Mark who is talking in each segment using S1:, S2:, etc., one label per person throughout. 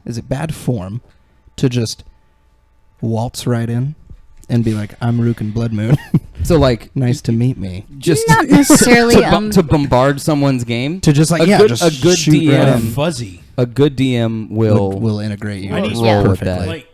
S1: Is it bad form to just waltz right in and be like, I'm Rook and Blood Moon?
S2: So like,
S1: nice to meet me.
S3: Just not necessarily
S2: to bombard someone's game.
S1: To just like
S2: a good DM,
S4: fuzzy.
S2: A good DM will
S1: integrate you.
S2: Roll with that.
S4: Like,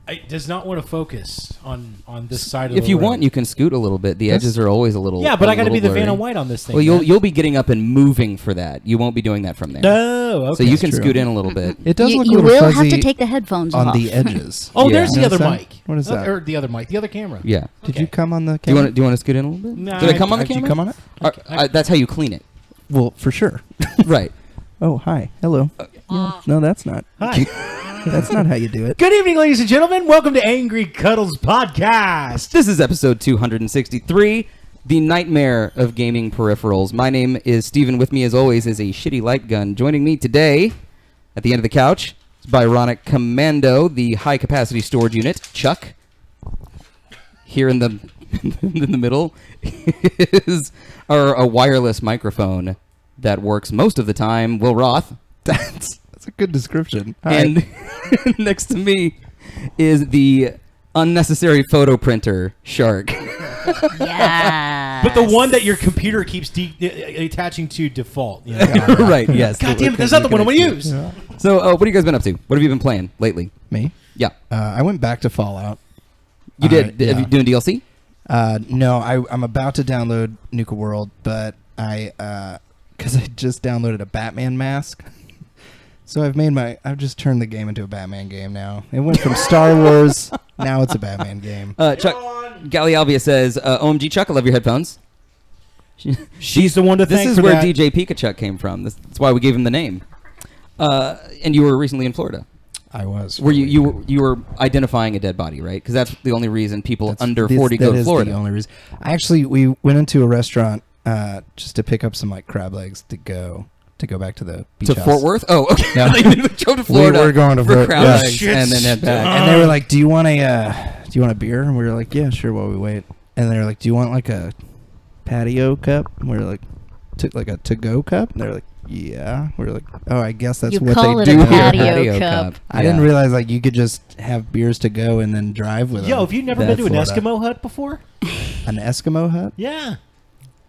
S4: it does not want to focus on this side of
S2: if
S4: the
S2: you
S4: road.
S2: want, you can scoot a little bit. The edges are always a little.
S4: Yeah, but I got to be the
S2: blurry.
S4: Vanna White on this thing.
S2: Well, you'll be getting up and moving for that. You won't be doing that from there.
S4: No, okay.
S2: So you can scoot in a little bit.
S1: It does look a
S3: you
S1: little
S3: will
S1: fuzzy
S3: have to take the headphones
S1: on
S3: off.
S1: the edges.
S4: Oh, there's the other mic.
S1: What is that?
S4: Or the other mic, the other camera.
S2: Yeah.
S1: Did you come on the camera?
S2: Do you want to scoot in a little bit?
S4: Nah,
S2: Did I come on the
S1: Did
S2: camera?
S1: you come on it?
S2: That's how you clean it.
S1: Well, for sure.
S2: Right.
S1: Oh, hi. Hello. Yeah. No, that's not.
S4: Hi.
S1: That's not how you do it.
S4: Good evening, ladies and gentlemen. Welcome to Angry Cuddles Podcast.
S2: This is episode 263, the nightmare of gaming peripherals. My name is Steven. With me, as always, is a shitty light gun. Joining me today, at the end of the couch, is Byronic Commando, the high-capacity storage unit, Chuck. Here in the in the middle is a wireless microphone that works most of the time, Will Roth.
S1: That's a good description. Hi.
S2: And next to me is the unnecessary photo printer, Shark.
S3: Yeah.
S4: But the one that your computer keeps attaching to default. You know?
S2: Right, yes.
S4: God damn it, that's not the one I want to use.
S1: Yeah.
S2: So, what have you guys been up to? What have you been playing lately?
S1: Me?
S2: Yeah.
S1: I went back to Fallout.
S2: You did?
S1: Yeah.
S2: Have you doing DLC?
S1: No, I'm about to download Nuka World, but because I just downloaded a Batman mask. So I've just turned the game into a Batman game now. It went from Star Wars, now it's a Batman game.
S2: Chuck, Gallialvia says, OMG Chuck, I love your headphones.
S4: She's the one to thank
S2: This is
S4: for
S2: where
S4: that.
S2: DJ Pikachuck came from. That's why we gave him the name. And you were recently in Florida.
S1: I was.
S2: Were you were identifying a dead body, right? Because that's the only reason people under 40 go to Florida.
S1: That is the only reason. Actually, we went into a restaurant just to pick up some like crab legs to go back to the beach
S2: To
S1: house.
S2: Fort Worth? Oh, okay.
S1: No.
S2: They drove to Florida.
S1: We were going to
S2: for crab
S1: yeah.
S2: legs and then head back.
S1: And they were like, "Do you want a beer?" And we were like, "Yeah, sure." While we wait, and they were like, "Do you want like a patio cup?" And we were like, "Like a to-go cup?" And they're like, "Yeah." We were like, "Oh, I guess that's what
S3: call
S1: they
S3: it
S1: do
S3: a
S1: here."
S3: patio cup.
S1: I didn't realize like you could just have beers to go and then drive with them.
S4: Yo, have you never been to an
S1: Florida.
S4: Eskimo hut before?
S1: An Eskimo hut?
S4: Yeah.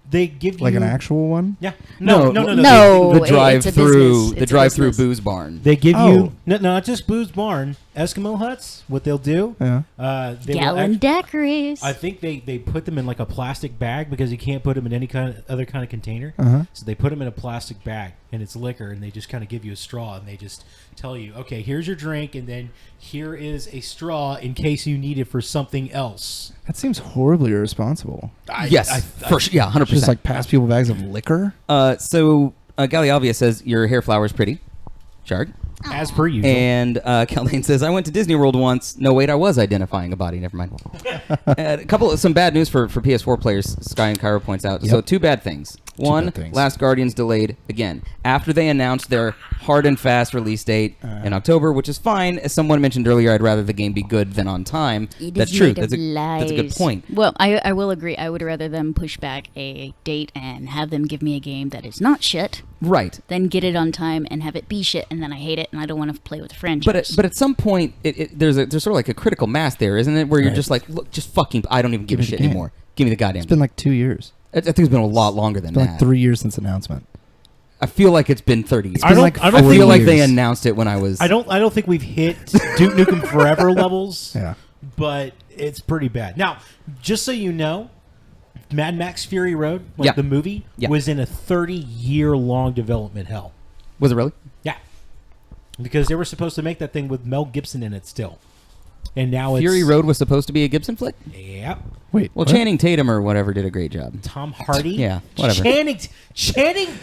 S4: They give you...
S1: Like an actual one?
S4: Yeah.
S3: No.
S2: The
S3: it's a
S2: drive-through,
S3: business.
S2: the
S3: It's a
S2: drive-through
S3: business.
S2: booze barn.
S4: They give
S1: Oh.
S4: you... No, not just Booze Barn. Eskimo huts, what they'll do...
S1: Yeah.
S4: They will
S3: Gallon daiquiris.
S4: I think they put them in like a plastic bag because you can't put them in any other kind of container.
S1: Uh-huh.
S4: So they put them in a plastic bag and it's liquor and they just kind of give you a straw and they just tell you, okay, here's your drink and then here is a straw in case you need it for something else.
S1: That seems horribly irresponsible.
S2: Yes, for sure. Yeah, 100%.
S1: Just like pass people bags of liquor?
S2: So Gallialvia says, your hair flower is pretty. Shark.
S4: As per usual.
S2: And Caldane says, I went to Disney World once. No, wait, I was identifying a body. Never mind. Some bad news for PS4 players, Sky and Cairo points out.
S1: Yep.
S2: So two bad things. One,
S1: bad things.
S2: Last Guardian's delayed again. After they announced their hard and fast release date in October, which is fine. As someone mentioned earlier, I'd rather the game be good than on time. That's true. That's a good point.
S3: Well, I will agree. I would rather them push back a date and have them give me a game that is not shit
S2: Right.
S3: than get it on time and have it be shit and then I hate it and I don't want to play with the franchise.
S2: But at some point, there's sort of like a critical mass there, isn't it? Where you're just like, look, just fucking, I don't even give a
S1: me the
S2: shit
S1: game.
S2: anymore. Give me the goddamn
S1: It's been like 2 years.
S2: I think it's been a lot longer than
S1: It's been
S2: that.
S1: like 3 years since announcement.
S2: I feel like it's been 30 years.
S4: I don't
S2: feel like
S1: years.
S2: they announced it when I was...
S4: I don't think we've hit Duke Nukem Forever levels.
S1: Yeah.
S4: But it's pretty bad. Now, just so you know, Mad Max Fury Road,
S2: Yeah.
S4: the movie,
S2: Yeah.
S4: was in a 30-year-long development hell.
S2: Was it really?
S4: Yeah. Because they were supposed to make that thing with Mel Gibson in it still. And now it's...
S2: Fury Road was supposed to be a Gibson flick?
S4: Yep.
S1: Wait.
S2: Well,
S1: what?
S2: Channing Tatum or whatever did a great job.
S4: Tom Hardy?
S2: Yeah, whatever.
S4: Channing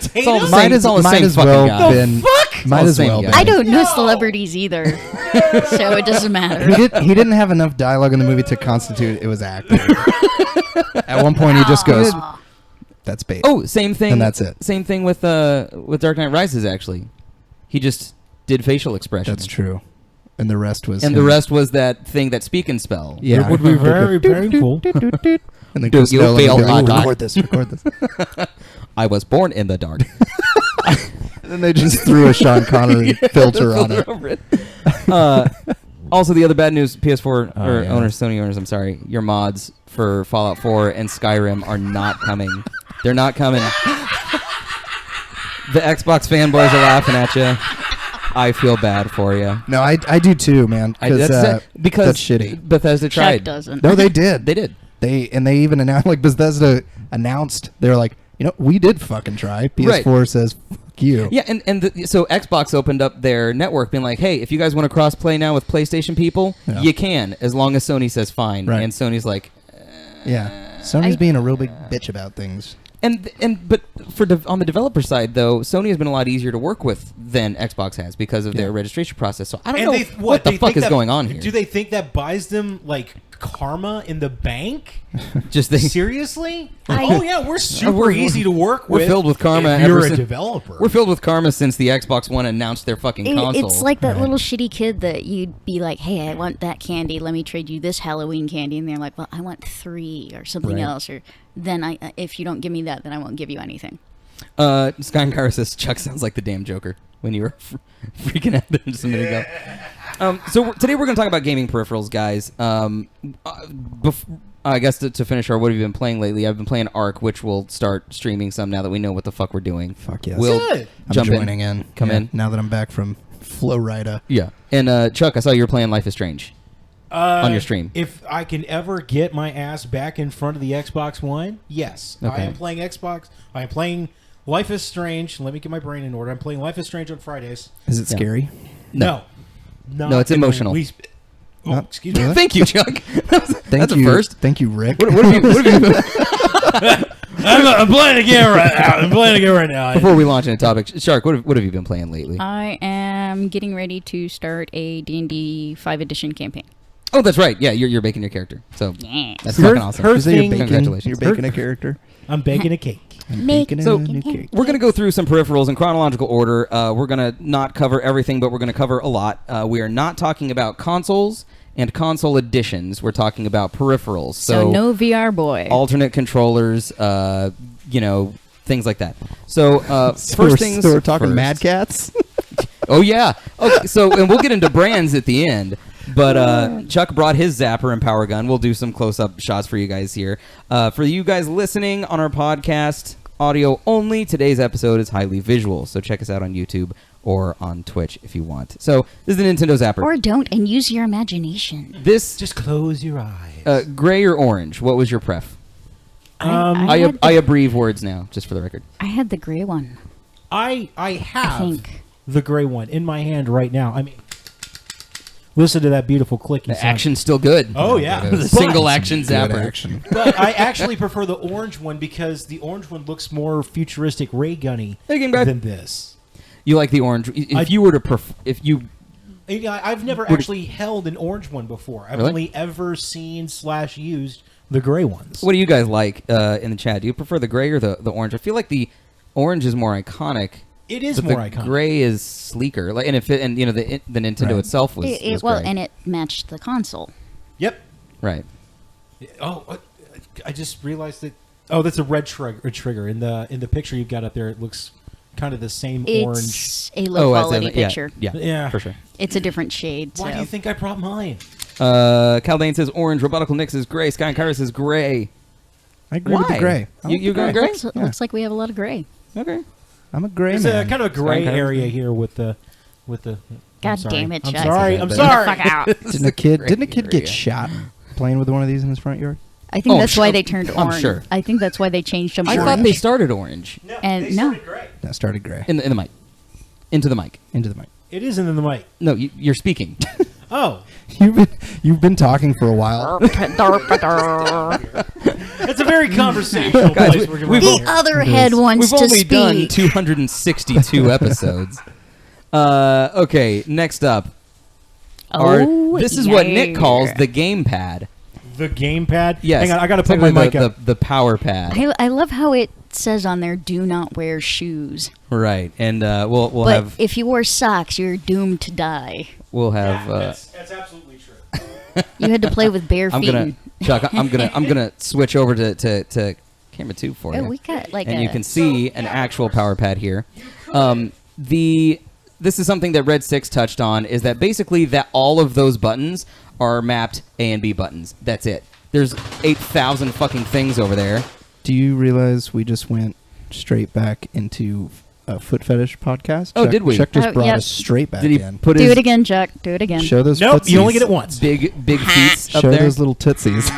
S4: Tatum?
S2: all the same.
S1: Might as,
S2: It's all the
S1: might
S2: same
S1: as
S2: fucking
S1: well
S2: guy.
S1: been.
S4: fuck?
S1: Might
S2: all the
S1: as
S2: same
S1: well
S2: guy.
S1: been.
S3: I don't know celebrities either, so it doesn't matter.
S1: He didn't have enough dialogue in the movie to constitute it was acting. At one point, he just goes, "That's bait."
S2: Oh, same thing.
S1: And that's it.
S2: Same thing with Dark Knight Rises, actually. He just did facial expressions.
S1: That's true. And the rest was.
S2: And
S1: him.
S2: the rest was that thing that speak and spell.
S1: Yeah.
S4: It would be very painful.
S1: And then
S2: Do
S1: Chris
S2: you
S1: Nolan
S2: feel
S1: would be like,
S2: hot?
S1: record this. Record this.
S2: I was born in the dark.
S1: And then they just threw a Sean Connery filter on it.
S2: Also, the other bad news: PS4
S1: Oh, yeah.
S2: owners, Sony owners. I'm sorry, your mods for Fallout 4 and Skyrim are not coming. They're not coming. The Xbox fanboys are laughing at you. I feel bad for you.
S1: No, I do too, man. Because that's shitty.
S2: Bethesda
S3: Chuck
S2: tried.
S3: doesn't.
S1: No, they did.
S2: They did.
S1: They even announced, like Bethesda announced, they're like, we did fucking try. PS4 says, fuck you.
S2: Yeah, so Xbox opened up their network, being like, "Hey, if you guys want to cross-play now with PlayStation people, you can, as long as Sony says fine."
S1: Right.
S2: And Sony's like,
S1: Yeah. Sony's being a real big bitch about things.
S2: but on the developer side though, Sony has been a lot easier to work with than Xbox has because of their registration process. So I don't know what the fuck is going on here.
S4: Do they think that buys them like karma in the bank?
S2: Just
S4: Seriously? We're super easy to work with.
S2: We're filled with karma.
S4: If you're a developer.
S2: We're filled with karma since the Xbox One announced their fucking console.
S3: It's like that little shitty kid that you'd be like, "Hey, I want that candy. Let me trade you this Halloween candy." And they're like, "Well, I want 3 or something else." Or then if you don't give me that, then I won't give you anything.
S2: Skynkara says Chuck sounds like the damn Joker when you were freaking out there just a minute ago. So today we're going to talk about gaming peripherals, guys. I guess to finish our what have you been playing lately, I've been playing Ark, which we'll start streaming some now that we know what the fuck we're doing.
S1: Fuck yes.
S2: We'll
S4: Good.
S2: jump
S1: I'm joining in.
S2: Come in.
S1: Now that I'm back from Florida.
S2: Yeah. And Chuck, I saw you were playing Life is Strange on your stream.
S4: If I can ever get my ass back in front of the Xbox One, yes.
S2: Okay.
S4: I am playing Xbox. I am playing Life is Strange. Let me get my brain in order. I'm playing Life is Strange on Fridays.
S1: Is it scary?
S4: No.
S2: No, it's emotional.
S4: Excuse me.
S2: Thank you, Chuck. That's a first.
S1: Thank you, Rick.
S2: What have you
S4: I'm playing again right now.
S2: Before we launch into topic, Shark, what have you been playing lately?
S3: I am getting ready to start a D&D 5 edition campaign.
S2: Oh, that's right. Yeah, you're baking your character. So
S3: Yeah.
S2: that's fucking awesome.
S1: You say you're baking,
S2: Congratulations.
S1: you're baking a character.
S4: I'm baking a cake.
S1: Baking
S2: So
S1: a new cake.
S2: we're going to go through some peripherals in chronological order. We're going to not cover everything, but we're going to cover a lot. We are not talking about consoles and console editions. We're talking about peripherals.
S3: So no VR boy.
S2: Alternate controllers, things like that. So first things
S1: So we're talking
S2: first.
S1: Mad Cats?
S2: Oh, yeah. Okay, and we'll get into brands at the end. But Chuck brought his zapper and power gun. We'll do some close-up shots for you guys here. For you guys listening on our podcast, audio only, today's episode is highly visual. So check us out on YouTube or on Twitch if you want. So this is the Nintendo zapper.
S3: Or don't, and use your imagination.
S2: This
S4: Just close your eyes.
S2: gray or orange? What was your pref?
S3: I
S2: I abbreviate words now, just for the record.
S3: had the gray one.
S4: I have
S3: think.
S4: the gray one in my hand right now. I mean, listen to that beautiful clicking
S2: The
S4: sound.
S2: action's still good.
S4: Oh, yeah.
S2: The single action
S1: Good
S2: zapper.
S1: action.
S4: But I actually prefer the orange one because the orange one looks more futuristic ray gunny
S2: Hey, game guy.
S4: than this.
S2: You like the orange? If you were to
S4: I've never actually held an orange one before. I've
S2: Really?
S4: only ever seen / used the gray ones.
S2: what do you guys like in the chat? Do you prefer the gray or the orange? I feel like the orange is more iconic.
S4: It is
S2: but
S4: more
S2: the
S4: iconic.
S2: gray is sleeker, like, and the Nintendo
S1: Right.
S2: itself was, was gray.
S3: And it matched the console.
S4: Yep.
S2: Right.
S4: Oh, I just realized that. Oh, that's a red trigger. In the picture you've got up there, it looks kind of the same orange.
S3: It's a low quality picture.
S2: Yeah, for sure.
S3: It's a different shade.
S4: Why
S3: so.
S4: do you think I brought mine?
S2: Caldane says orange. Robotical Nick says gray. Sky and Kyra says gray.
S1: I agree with the
S2: Why?
S1: gray. I like
S2: You
S1: the
S2: going gray?
S3: Looks like we have a lot of gray.
S2: Okay.
S1: I'm a gray
S4: There's
S1: man.
S4: a kind of a gray
S2: Sky
S4: area here with the.
S3: God
S4: I'm sorry.
S3: damn it,
S4: I'm
S3: Chuck.
S4: sorry. I'm
S2: Get
S3: Get the
S4: sorry.
S3: fuck out.
S1: Didn't a kid
S2: Gray
S1: get
S2: area.
S1: shot playing with one of these in his front yard?
S3: I think
S2: Oh,
S3: that's
S2: sure.
S3: why they turned
S2: I'm
S3: orange.
S2: sure.
S3: I think that's why they changed them
S2: I
S3: orange.
S2: thought they started orange.
S4: No,
S3: And
S4: they
S3: no.
S4: started gray.
S1: That started gray.
S2: In the mic. Into the mic.
S1: Into the mic.
S4: It isn't in the mic.
S2: No, you're speaking.
S4: Oh,
S1: You've been talking for a while.
S4: it's a very conversational
S2: Guys,
S4: place. We're
S2: we've-
S3: the other head wants
S2: We've
S3: to
S2: only
S3: speak.
S2: done 262 episodes. Okay, next up. This is what Nick calls the gamepad.
S4: the gamepad.
S2: Yes.
S4: Hang on, I got to put my mic up.
S2: The power pad.
S3: I love how it says on there, "Do not wear shoes."
S2: Right, and we'll
S3: But
S2: have
S3: if you wore socks, you're doomed to die.
S4: That's absolutely true.
S3: You had to play with bare feet.
S2: I'm gonna Chuck. I'm gonna switch over to camera 2 for
S3: Oh,
S2: you,
S3: we got like
S2: and
S3: a
S2: you can see an actual power pad here. this is something that Red 6 touched on, is that basically that all of those buttons are mapped A and B buttons. That's it. There's 8,000 fucking things over there.
S1: Do you realize we just went straight back into a foot fetish podcast?
S2: Oh, did we?
S1: Chuck just
S3: Oh,
S1: brought
S3: yep.
S1: us straight back
S2: Did he
S1: in.
S2: put
S3: Do
S2: his
S3: it again, Chuck. Do it again.
S1: Show those
S4: Nope, you only
S1: footsies.
S4: get it once.
S2: big feet up
S1: Show
S2: there?
S1: those little tootsies.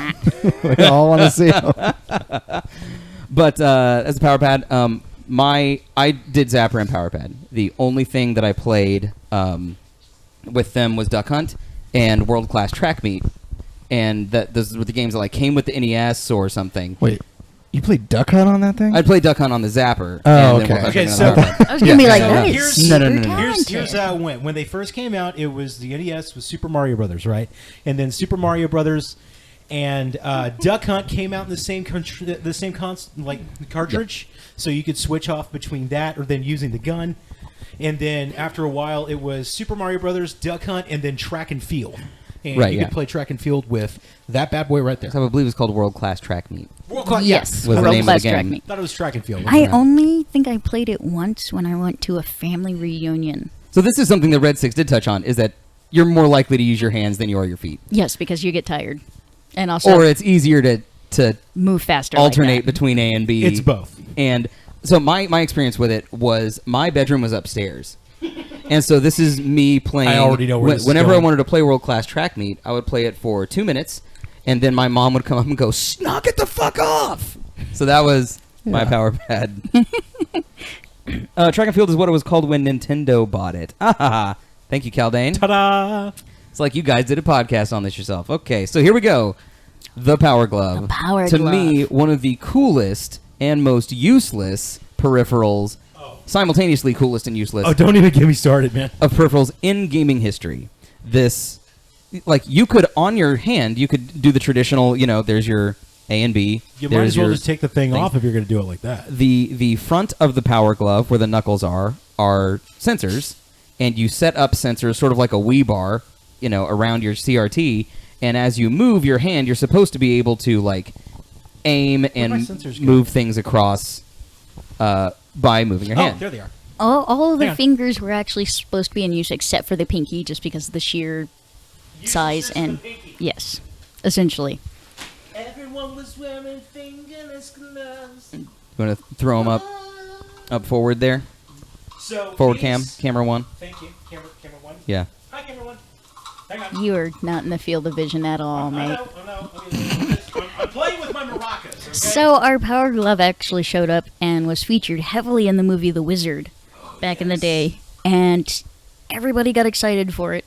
S1: We all want to see them.
S2: But as a power pad, I did Zapper and power pad. The only thing that I played with them was Duck Hunt and World Class Track Meet, and those were the games that like came with the NES or something.
S1: Wait, you played Duck Hunt on that thing?
S2: I'd play Duck Hunt on the Zapper.
S1: Oh,
S2: and then
S1: okay.
S2: World Class
S4: Okay,
S2: Track Meet
S4: so-
S2: on the power pad.
S3: I was gonna be like,
S4: So
S3: that
S4: here's-
S3: is
S2: No,
S3: super
S2: no, no, no, no.
S3: talented.
S4: Here's how it went. When they first came out, it was the NES was Super Mario Brothers, right? And then Super Mario Brothers and Duck Hunt came out in the same cartridge, so you could switch off between that or then using the gun. And then after a while, it was Super Mario Brothers, Duck Hunt, and then Track and Field. And
S2: Right,
S4: you
S2: yeah.
S4: could play Track and Field with that bad boy right there.
S2: So I believe it's called World Class Track Meet.
S3: Yes,
S2: Was the
S3: World
S2: name of
S3: Class
S2: the
S3: Track
S2: game.
S3: Meet.
S4: Thought it was Track and Field.
S3: I only think I played it once when I went to a family reunion.
S2: So this is something that Red 6 did touch on, is that you're more likely to use your hands than you are your feet.
S3: Yes, because you get tired, and also
S2: Or it's easier to
S3: move faster.
S2: alternate
S3: like that.
S2: between A and B.
S4: It's both.
S2: And so my experience with it was my bedroom was upstairs. And so this is me playing.
S4: I already know where this is
S2: whenever
S4: going.
S2: I wanted to play World Class Track Meet, I would play it for 2 minutes, and then my mom would come up and go, "Knock it the fuck off!" So that was my
S1: Yeah.
S2: power pad. Track and Field is what it was called when Nintendo bought it. Thank you, Caldane.
S4: Ta-da!
S2: It's like you guys did a podcast on this yourself. Okay, so here we go. The Power Glove.
S3: The Power
S2: to
S3: Glove.
S2: me, one of the coolest and most useless peripherals, simultaneously coolest and useless,
S4: Oh, don't even get me started, man.
S2: of peripherals in gaming history. This, like, you could, on your hand, you could do the traditional, there's your A and B.
S4: You might
S2: there's
S4: as well
S2: your
S4: just take the thing off if you're going to do it like that.
S2: the front of the Power Glove, where the knuckles are sensors, and you set up sensors sort of like a Wii bar, around your CRT, and as you move your hand, you're supposed to be able to, like, aim and
S4: my sensors go?
S2: move things across by moving your
S4: Oh,
S2: hand.
S4: there they are.
S3: All of
S4: Hang
S3: the
S4: on.
S3: fingers were actually supposed to be in use, except for the pinky, just because of the sheer size and yes, essentially.
S5: Everyone was wearing fingerless gloves.
S2: You want to throw them up forward there?
S4: So
S2: Forward
S4: these-
S2: camera one.
S4: Thank you. Camera one.
S2: Yeah.
S4: Hi, camera one. Hang on.
S3: You are not in the field of vision at all,
S4: I
S3: mate.
S4: know. I'm playing with my maracas. Okay?
S3: So our Power Glove actually showed up and was featured heavily in the movie The Wizard back in the day, and everybody got excited for it.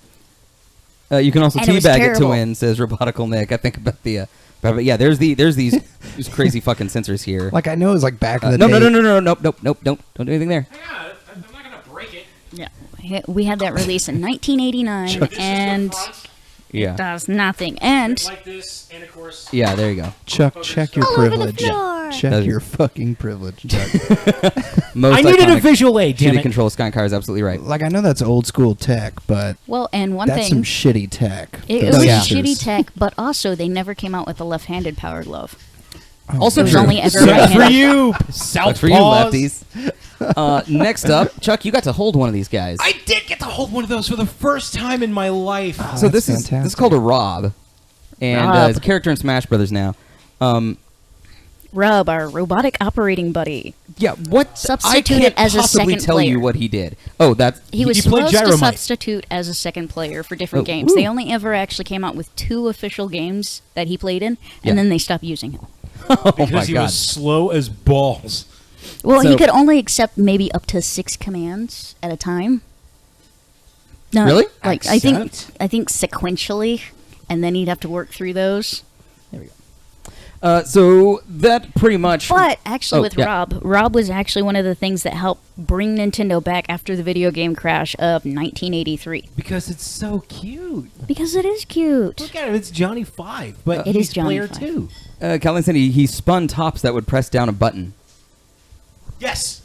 S2: You can also
S3: And it was
S2: teabag it to
S3: terrible.
S2: win, says Robotical Nick. I think about the. But yeah, there's these crazy fucking sensors here.
S1: Like I know it was like back in the
S2: No,
S1: day.
S2: nope, don't do anything there.
S4: Hang on. I'm not going to break it.
S3: Yeah, we had that release in 1989, and
S2: Yeah,
S3: it does nothing. And
S4: Like this, and of course.
S2: yeah, there you go.
S1: Chuck, check your
S3: All over the
S1: privilege.
S3: floor.
S1: Check
S2: Those-
S1: your fucking privilege, Chuck.
S2: Most
S4: I needed a
S2: iconic
S4: visual aid, damn
S2: shitty
S4: it.
S2: control Skycar is absolutely right.
S1: Like I know that's old school tech, but
S3: well, and one
S1: that's some
S3: thing,
S1: shitty tech.
S3: it
S1: Those
S3: was
S2: Yeah.
S1: sensors.
S3: shitty tech, but also they never came out with a left-handed Power Glove.
S1: Oh,
S2: Also
S3: It was
S2: true.
S3: only ever
S4: Sucks for
S3: right-handed.
S4: you, South
S2: Sucks for you, lefties. Next up, Chuck, you got to hold one of these guys.
S4: I did get to hold one of those for the first time in my life.
S2: So
S1: that's
S2: this is
S1: fantastic.
S2: called a Rob, and
S3: Rob.
S2: it's a character in Smash Brothers now.
S3: Rob, our robotic operating buddy.
S2: Yeah, what?
S3: Substituted
S2: I can't
S3: as a
S2: possibly
S3: second
S2: tell you
S3: player.
S2: what he did. Oh, that's
S3: He was
S4: He played
S3: supposed to
S4: Gyromite.
S3: substitute as a second player for different
S2: Oh,
S3: games.
S2: woo.
S3: They only ever actually came out with 2 official games that he played in, and
S2: Yeah.
S3: then they stopped using him.
S2: oh my
S4: Because he
S2: god.
S4: was slow as balls.
S3: Well,
S2: So-
S3: he could only accept maybe up to 6 commands at a time. No,
S2: Really?
S3: Like I think sequentially, and then he'd have to work through those.
S2: So that pretty much.
S3: But actually,
S2: Oh,
S3: with
S2: yeah.
S3: Rob was actually one of the things that helped bring Nintendo back after the video game crash of 1983.
S4: Because it's so cute.
S3: Because it is cute.
S4: Look at it. It's Johnny 5, but
S3: It
S4: he's
S3: is Johnny
S4: player
S3: 5.
S4: 2.
S2: Calvin said he spun tops that would press down a button.
S4: Yes.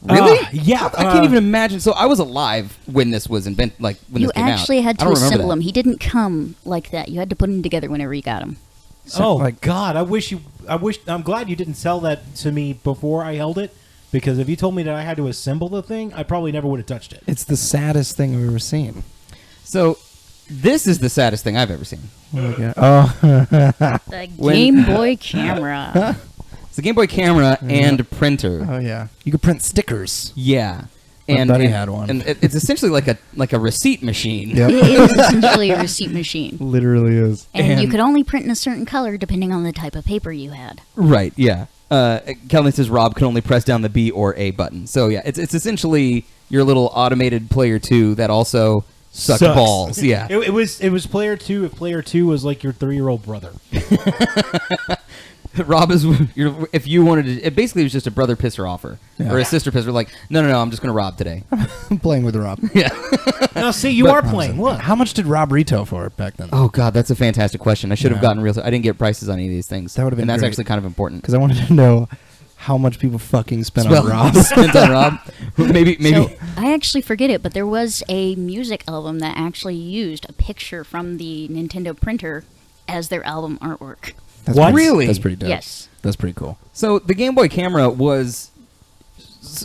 S2: Really?
S4: Yeah.
S2: I can't even imagine. So I was alive when this was invented. Like when
S3: You
S2: this came out.
S3: actually had
S2: I
S3: to
S2: don't remember
S3: assemble
S2: that.
S3: them. He didn't come like that. You had to put them together whenever you got them.
S1: So,
S4: Oh
S1: like-
S4: God! I'm glad you didn't sell that to me before I held it, because if you told me that I had to assemble the thing, I probably never would have touched it.
S1: It's the saddest thing I've ever seen.
S2: So this is the saddest thing I've ever seen.
S1: Oh,
S3: The Game Boy camera.
S2: It's a Game Boy camera and printer.
S1: oh yeah. You could print stickers.
S2: Yeah.
S1: My buddy had one.
S2: And it's essentially like a receipt machine.
S1: Yep.
S3: It is essentially a receipt machine.
S1: Literally is.
S3: And you could only print in a certain color depending on the type of paper you had.
S2: Right, yeah. Kelly says Rob could only press down the B or A button. So yeah, it's essentially your little automated player 2 that also sucks balls. Yeah.
S4: It was player 2 if player 2 was like your 3-year-old brother.
S2: Rob is if you wanted to. It basically was just a brother pisser offer or a sister pisser. Like, no, I'm just going to rob today.
S1: I'm playing with Rob.
S2: Yeah.
S4: Now, see, you are playing. Look.
S1: How much did Rob retail for it back then?
S2: Oh God, that's a fantastic question. I should have
S1: Yeah.
S2: gotten real. I didn't get prices on any of these things.
S1: That would have been
S2: and that's
S1: great.
S2: actually kind of important.
S1: Because I wanted to know how much people fucking spent on Rob.
S2: Spent on Rob. Maybe.
S3: So I actually forget it, but there was a music album that actually used a picture from the Nintendo printer as their album artwork.
S1: That's
S4: What?
S1: pretty-
S2: Really?
S1: That's pretty dope.
S3: Yes.
S1: That's pretty cool.
S2: So the Game Boy camera was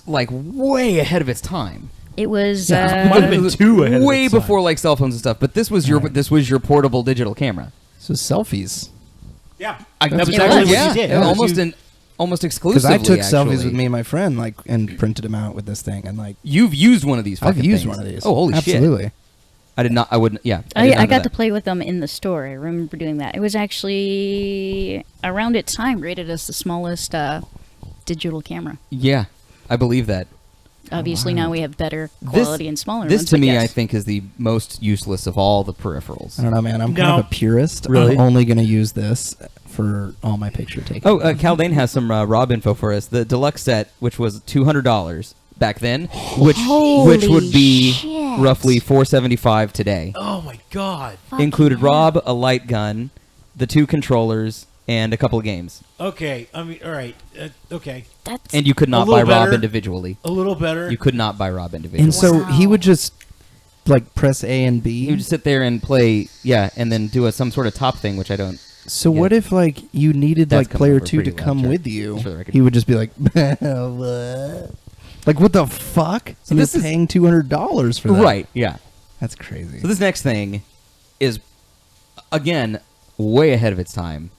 S2: like way ahead of its time.
S3: It was
S4: Might have been too ahead of
S2: way
S4: its time.
S2: before like cell phones and stuff. But this was your portable digital camera.
S1: So selfies.
S4: Yeah.
S2: That
S3: was
S2: was
S3: actually what
S2: yeah,
S4: you did.
S2: yeah,
S4: It was
S2: almost
S4: you-
S2: almost
S1: Because
S2: exclusively.
S1: I took
S2: actually.
S1: selfies with me and my friend, and printed them out with this thing, and
S2: You've used one of these.
S1: I've
S2: fucking
S1: used
S2: things.
S1: one of these.
S2: Oh, holy shit!
S1: Absolutely.
S2: I did not. I wouldn't. Yeah.
S3: I
S2: did not
S3: got
S2: know
S3: to
S2: that.
S3: play with them in the store. I remember doing that. It was actually around its time rated as the smallest digital camera.
S2: Yeah, I believe that.
S3: Obviously,
S1: wow.
S3: now we have better quality and smaller
S2: This
S3: ones.
S2: to
S3: but
S2: me,
S3: yes.
S2: I think, is the most useless of all the peripherals.
S1: I don't know, man. I'm
S4: No.
S1: kind of a purist.
S2: Really?
S1: I'm only going to use this for all my picture taking.
S2: Oh, Caldane has some Rob info for us. The deluxe set, which was $200 back then, which
S3: Holy
S2: would be
S3: shit.
S2: roughly $475 today,
S4: Oh, my God.
S2: included
S3: Fucking hell.
S2: Rob, a light gun, the 2 controllers, and a couple of games.
S4: Okay. I mean, all right. Okay.
S3: That's
S2: And you could not
S4: A
S2: buy
S4: little
S2: Rob
S4: better.
S2: individually.
S4: A little better.
S2: You could not buy Rob individually.
S1: And so he
S3: Wow.
S1: would just press A and B.
S2: He would just sit there and play, and then do some sort of top thing, which I don't.
S1: So
S2: Yeah.
S1: what if you needed
S2: That's coming
S1: player
S2: over
S1: 2 to
S2: pretty loud,
S1: come
S2: Jack.
S1: with you?
S2: For the record.
S1: He would just be like, what? Like what the fuck?
S2: So
S1: You're
S2: this is-
S1: paying $200 for that.
S2: Right, yeah.
S1: That's crazy.
S2: So this next thing is, again, way ahead of its time.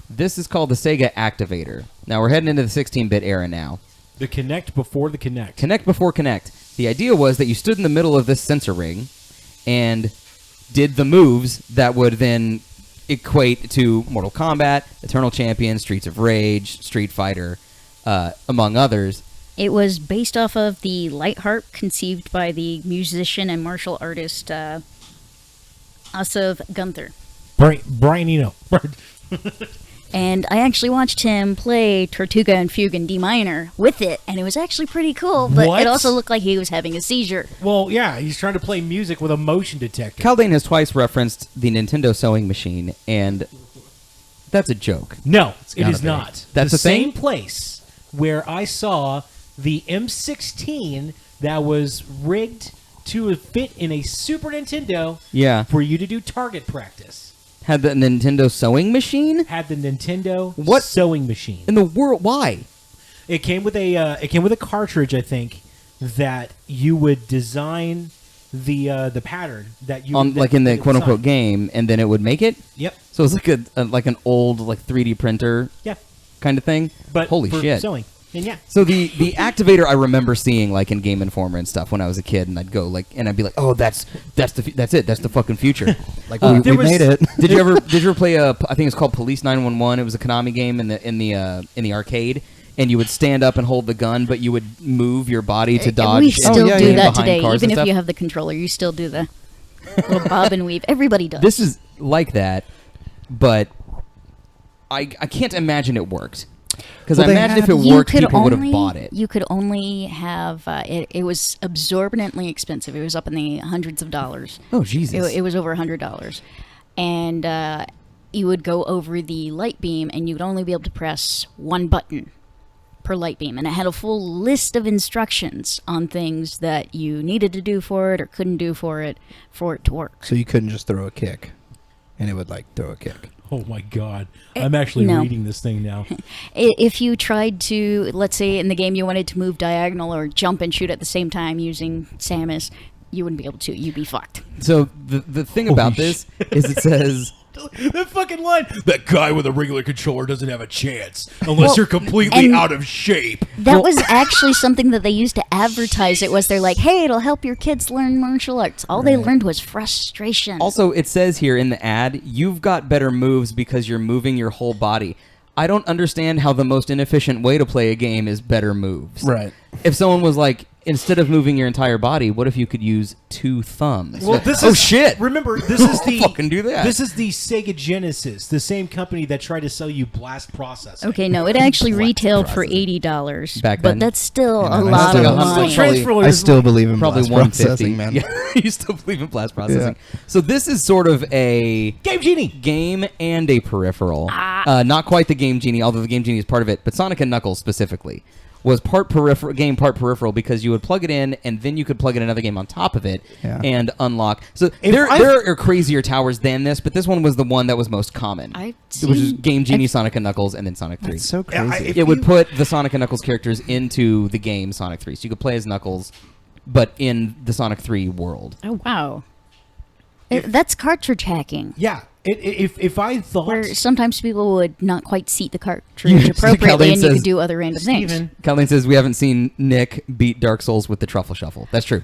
S2: This is called the Sega Activator. Now, we're heading into the 16-bit era now.
S4: The Kinect before the Kinect.
S2: Connect before Connect. The idea was that you stood in the middle of this sensor ring and did the moves that would then equate to Mortal Kombat, Eternal Champion, Streets of Rage, Street Fighter, among others.
S3: It was based off of the light harp conceived by the musician and martial artist Asaf Gunther.
S4: Brian Eno.
S3: And I actually watched him play Tortuga and Fugue in D minor with it, and it was actually pretty cool, but
S4: What?
S3: it also looked like he was having a seizure.
S4: Well, yeah, he's trying to play music with a motion detector.
S2: Caldane has twice referenced the Nintendo sewing machine, and that's a joke.
S4: No, it
S1: gotta
S4: is
S1: be.
S4: not.
S2: That's
S4: the
S2: a thing?
S4: same place where I saw the M16 that was rigged to fit in a Super Nintendo
S2: Yeah.
S4: for you to do target practice.
S2: Had the Nintendo sewing machine?
S4: Had the Nintendo
S2: What?
S4: sewing machine.
S2: In the world? Why?
S4: It came with a cartridge, I think, that you would design the pattern that you
S2: On
S4: that
S2: like in the
S4: you would
S2: quote unquote
S4: design.
S2: game, and then it would make it.
S4: Yep.
S2: So it's like like an old 3D printer
S4: Yeah.
S2: kind of thing.
S4: But
S2: Holy
S4: for
S2: shit!
S4: sewing. And yeah.
S2: So the activator I remember seeing like in Game Informer and stuff when I was a kid, and I'd go and I'd be like, oh, that's it, that's the fucking future.
S1: we
S4: there was-
S1: made it.
S2: Did you ever play I think it's called Police 911? It was a Konami game in the arcade, and you would stand up and hold the gun, but you would move your body to dodge.
S3: We
S2: and
S3: still
S1: yeah,
S3: do
S1: yeah.
S3: that
S2: behind
S3: today,
S2: cars
S3: even
S2: and
S3: if
S2: stuff.
S3: you have the controller. You still do the little bob and weave. Everybody does.
S2: This is like that, but I can't imagine it worked. Because
S1: Well,
S2: I
S1: they
S2: imagine if
S1: had-
S2: it worked, people would have bought it.
S3: You could only have it was absorbently expensive. It was up in the hundreds of dollars.
S2: Oh, Jesus.
S3: It was over $100, and you would go over the light beam, and you would only be able to press one button per light beam, and it had a full list of instructions on things that you needed to do for it or couldn't do for it to work.
S1: So you couldn't just throw a kick, and it would throw a kick.
S4: Oh my God! I'm actually
S3: no.
S4: reading this thing now.
S3: If you tried to, let's say in the game you wanted to move diagonal or jump and shoot at the same time using Samus, you wouldn't be able to. You'd be fucked.
S2: So the thing about this is it says
S4: That fucking line. That guy with a regular controller doesn't have a chance unless
S3: Well,
S4: you're completely
S3: and-
S4: out of shape.
S3: That was actually something that they used to advertise. It was they're like, hey, it'll help your kids learn martial arts. All they learned was frustration.
S2: also it says here in the ad, you've got better moves because you're moving your whole body. I don't understand how the most inefficient way to play a game is better moves.
S1: Right.
S2: If someone was like, instead of moving your entire body, what if you could use 2 thumbs?
S4: Well, this
S2: oh
S4: is
S2: shit!
S4: Remember, this is the
S2: Fucking do that.
S4: This is the Sega Genesis, the same company that tried to sell you blast processing.
S3: Okay, no, it actually retailed for $80
S2: Back
S3: but
S2: then?
S3: that's still
S1: Yeah,
S3: a
S1: man,
S3: lot
S1: that's
S3: of
S1: like
S3: money.
S2: $100.
S1: I still believe in
S2: Probably
S1: blast
S2: 150,
S1: processing, man.
S2: Yeah, you still believe in blast processing. So this is sort of a
S4: Game Genie.
S2: game and a peripheral. Not quite the Game Genie, although the Game Genie is part of it. But Sonic and Knuckles specifically was part game, part peripheral, because you would plug it in and then you could plug in another game on top of it and unlock. So there are crazier towers than this, but this one was the one that was most common.
S3: I've
S2: Which is
S3: seen-
S2: Game Genie, Sonic and Knuckles, and then Sonic 3.
S1: It's so
S4: Yeah,
S1: crazy.
S2: It would put the Sonic and Knuckles characters into the game Sonic 3. So you could play as Knuckles, but in the Sonic 3 world.
S3: Oh, wow. That's cartridge hacking.
S4: Yeah. If I thought
S3: Where sometimes people would not quite seat the cartridge
S2: Yeah,
S3: appropriately,
S2: Caldane
S3: and you
S2: says-
S3: could do other random things.
S4: Steven,
S2: Colleen says we haven't seen Nick beat Dark Souls with the Truffle Shuffle. That's true.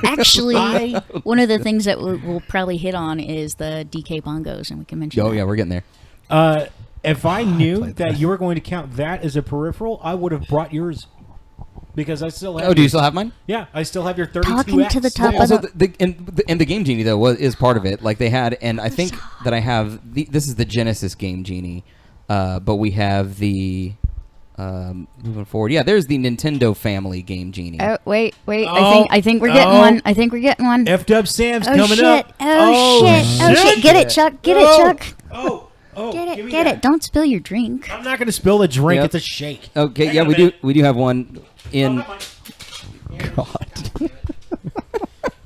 S3: Actually,
S4: I-
S3: one of the things that we'll probably hit on is the DK bongos, and we can mention
S2: Oh
S3: that.
S2: yeah, we're getting there.
S4: if I knew
S1: played
S4: that
S1: that.
S4: you were going to count that as a peripheral, I would have brought yours. Because I still have.
S2: Oh, do you still have mine?
S4: Yeah, I still have your 32X.
S3: Talking to the top
S2: Well,
S3: of
S2: also,
S3: the...
S2: and the Game Genie though is part of it. Like they had, and I think that I have. This is the Genesis Game Genie, but we have the moving forward. Yeah, there's the Nintendo Family Game Genie.
S3: Oh, wait.
S4: Oh,
S3: I think we're getting
S4: oh.
S3: one. I think we're getting one.
S4: F-Dub Sam's
S3: Oh,
S4: coming
S3: shit.
S4: up.
S3: Oh, shit. Get it, Chuck. Get it, Chuck.
S4: Oh,
S3: Get
S4: give me
S3: it. Get
S4: that.
S3: it. Don't spill your drink.
S4: I'm not going to spill the drink.
S2: Yep.
S4: It's a shake.
S2: Okay,
S4: Hang
S2: yeah,
S4: on a
S2: we
S4: minute.
S2: do have one in.
S1: God.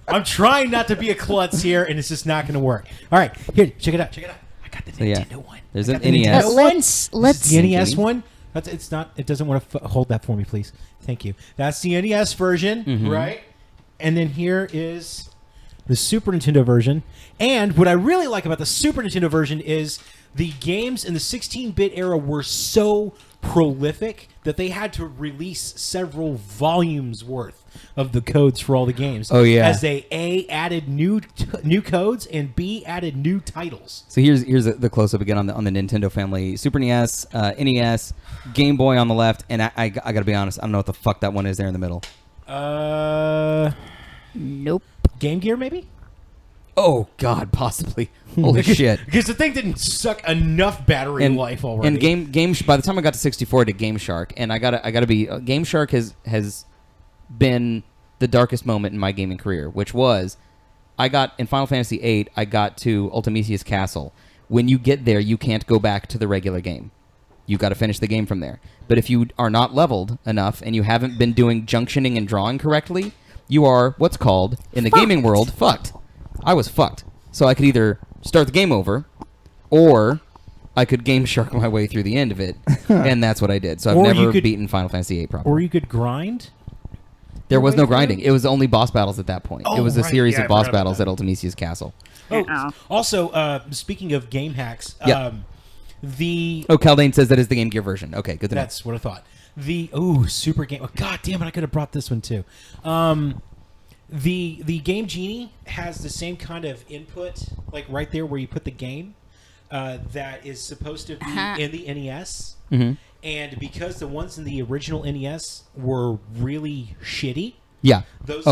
S4: I'm trying not to be a klutz here, and it's just not going to work. All right, here, check it out. I got the
S2: So, yeah,
S4: Nintendo one.
S2: there's
S4: I
S2: an
S4: got the
S2: NES.
S4: Nintendo one.
S3: Let's
S4: This is the NES
S2: Genie.
S4: one. It's not. It doesn't want to hold that for me, please. Thank you. That's the NES version,
S2: Mm-hmm.
S4: right? And then here is the Super Nintendo version. And what I really like about the Super Nintendo version is the games in the 16-bit era were so prolific that they had to release several volumes worth of the codes for all the games.
S2: Oh, yeah.
S4: As they added new codes and B added new titles.
S2: So here's the close up again on the Nintendo Family: Super NES, NES, Game Boy on the left, and I gotta be honest, I don't know what the fuck that one is there in the middle.
S3: Nope.
S4: Game Gear, maybe?
S2: Oh God, possibly. Holy shit.
S4: Because the thing didn't suck enough battery life already.
S2: And by the time I got to 64, I did Game Shark, and I gotta be Game Shark has been the darkest moment in my gaming career, which was I got in Final Fantasy VIII. I got to Ultimisia's Castle. When you get there, you can't go back to the regular game. You got to finish the game from there. But if you are not leveled enough and you haven't been doing junctioning and drawing correctly, you are what's called in the gaming world fucked. I was fucked. So I could either start the game over, or I could Game Shark my way through the end of it, and that's what I did. So I've
S4: Or you
S2: never
S4: could-
S2: beaten Final Fantasy VIII properly.
S4: or you could grind.
S2: There was
S4: way
S2: no
S4: through?
S2: grinding. It was only boss battles at that point.
S4: Oh,
S2: It was a
S4: right.
S2: series
S4: Yeah,
S2: of
S4: I
S2: boss
S4: forgot about
S2: battles
S4: that.
S2: at Ultimisia's Castle.
S4: Oh, also, speaking of game hacks,
S2: Yeah.
S4: the
S2: Oh, Caldane says that is the Game Gear version. Okay, good to know.
S4: that's what I thought. The Super Game. Oh, God damn it! I could have brought this one too. The Game Genie has the same kind of input, like right there where you put the game, that is supposed to be in the NES.
S2: Mhm.
S4: And because the ones in the original NES were really shitty,
S2: Yeah.
S4: those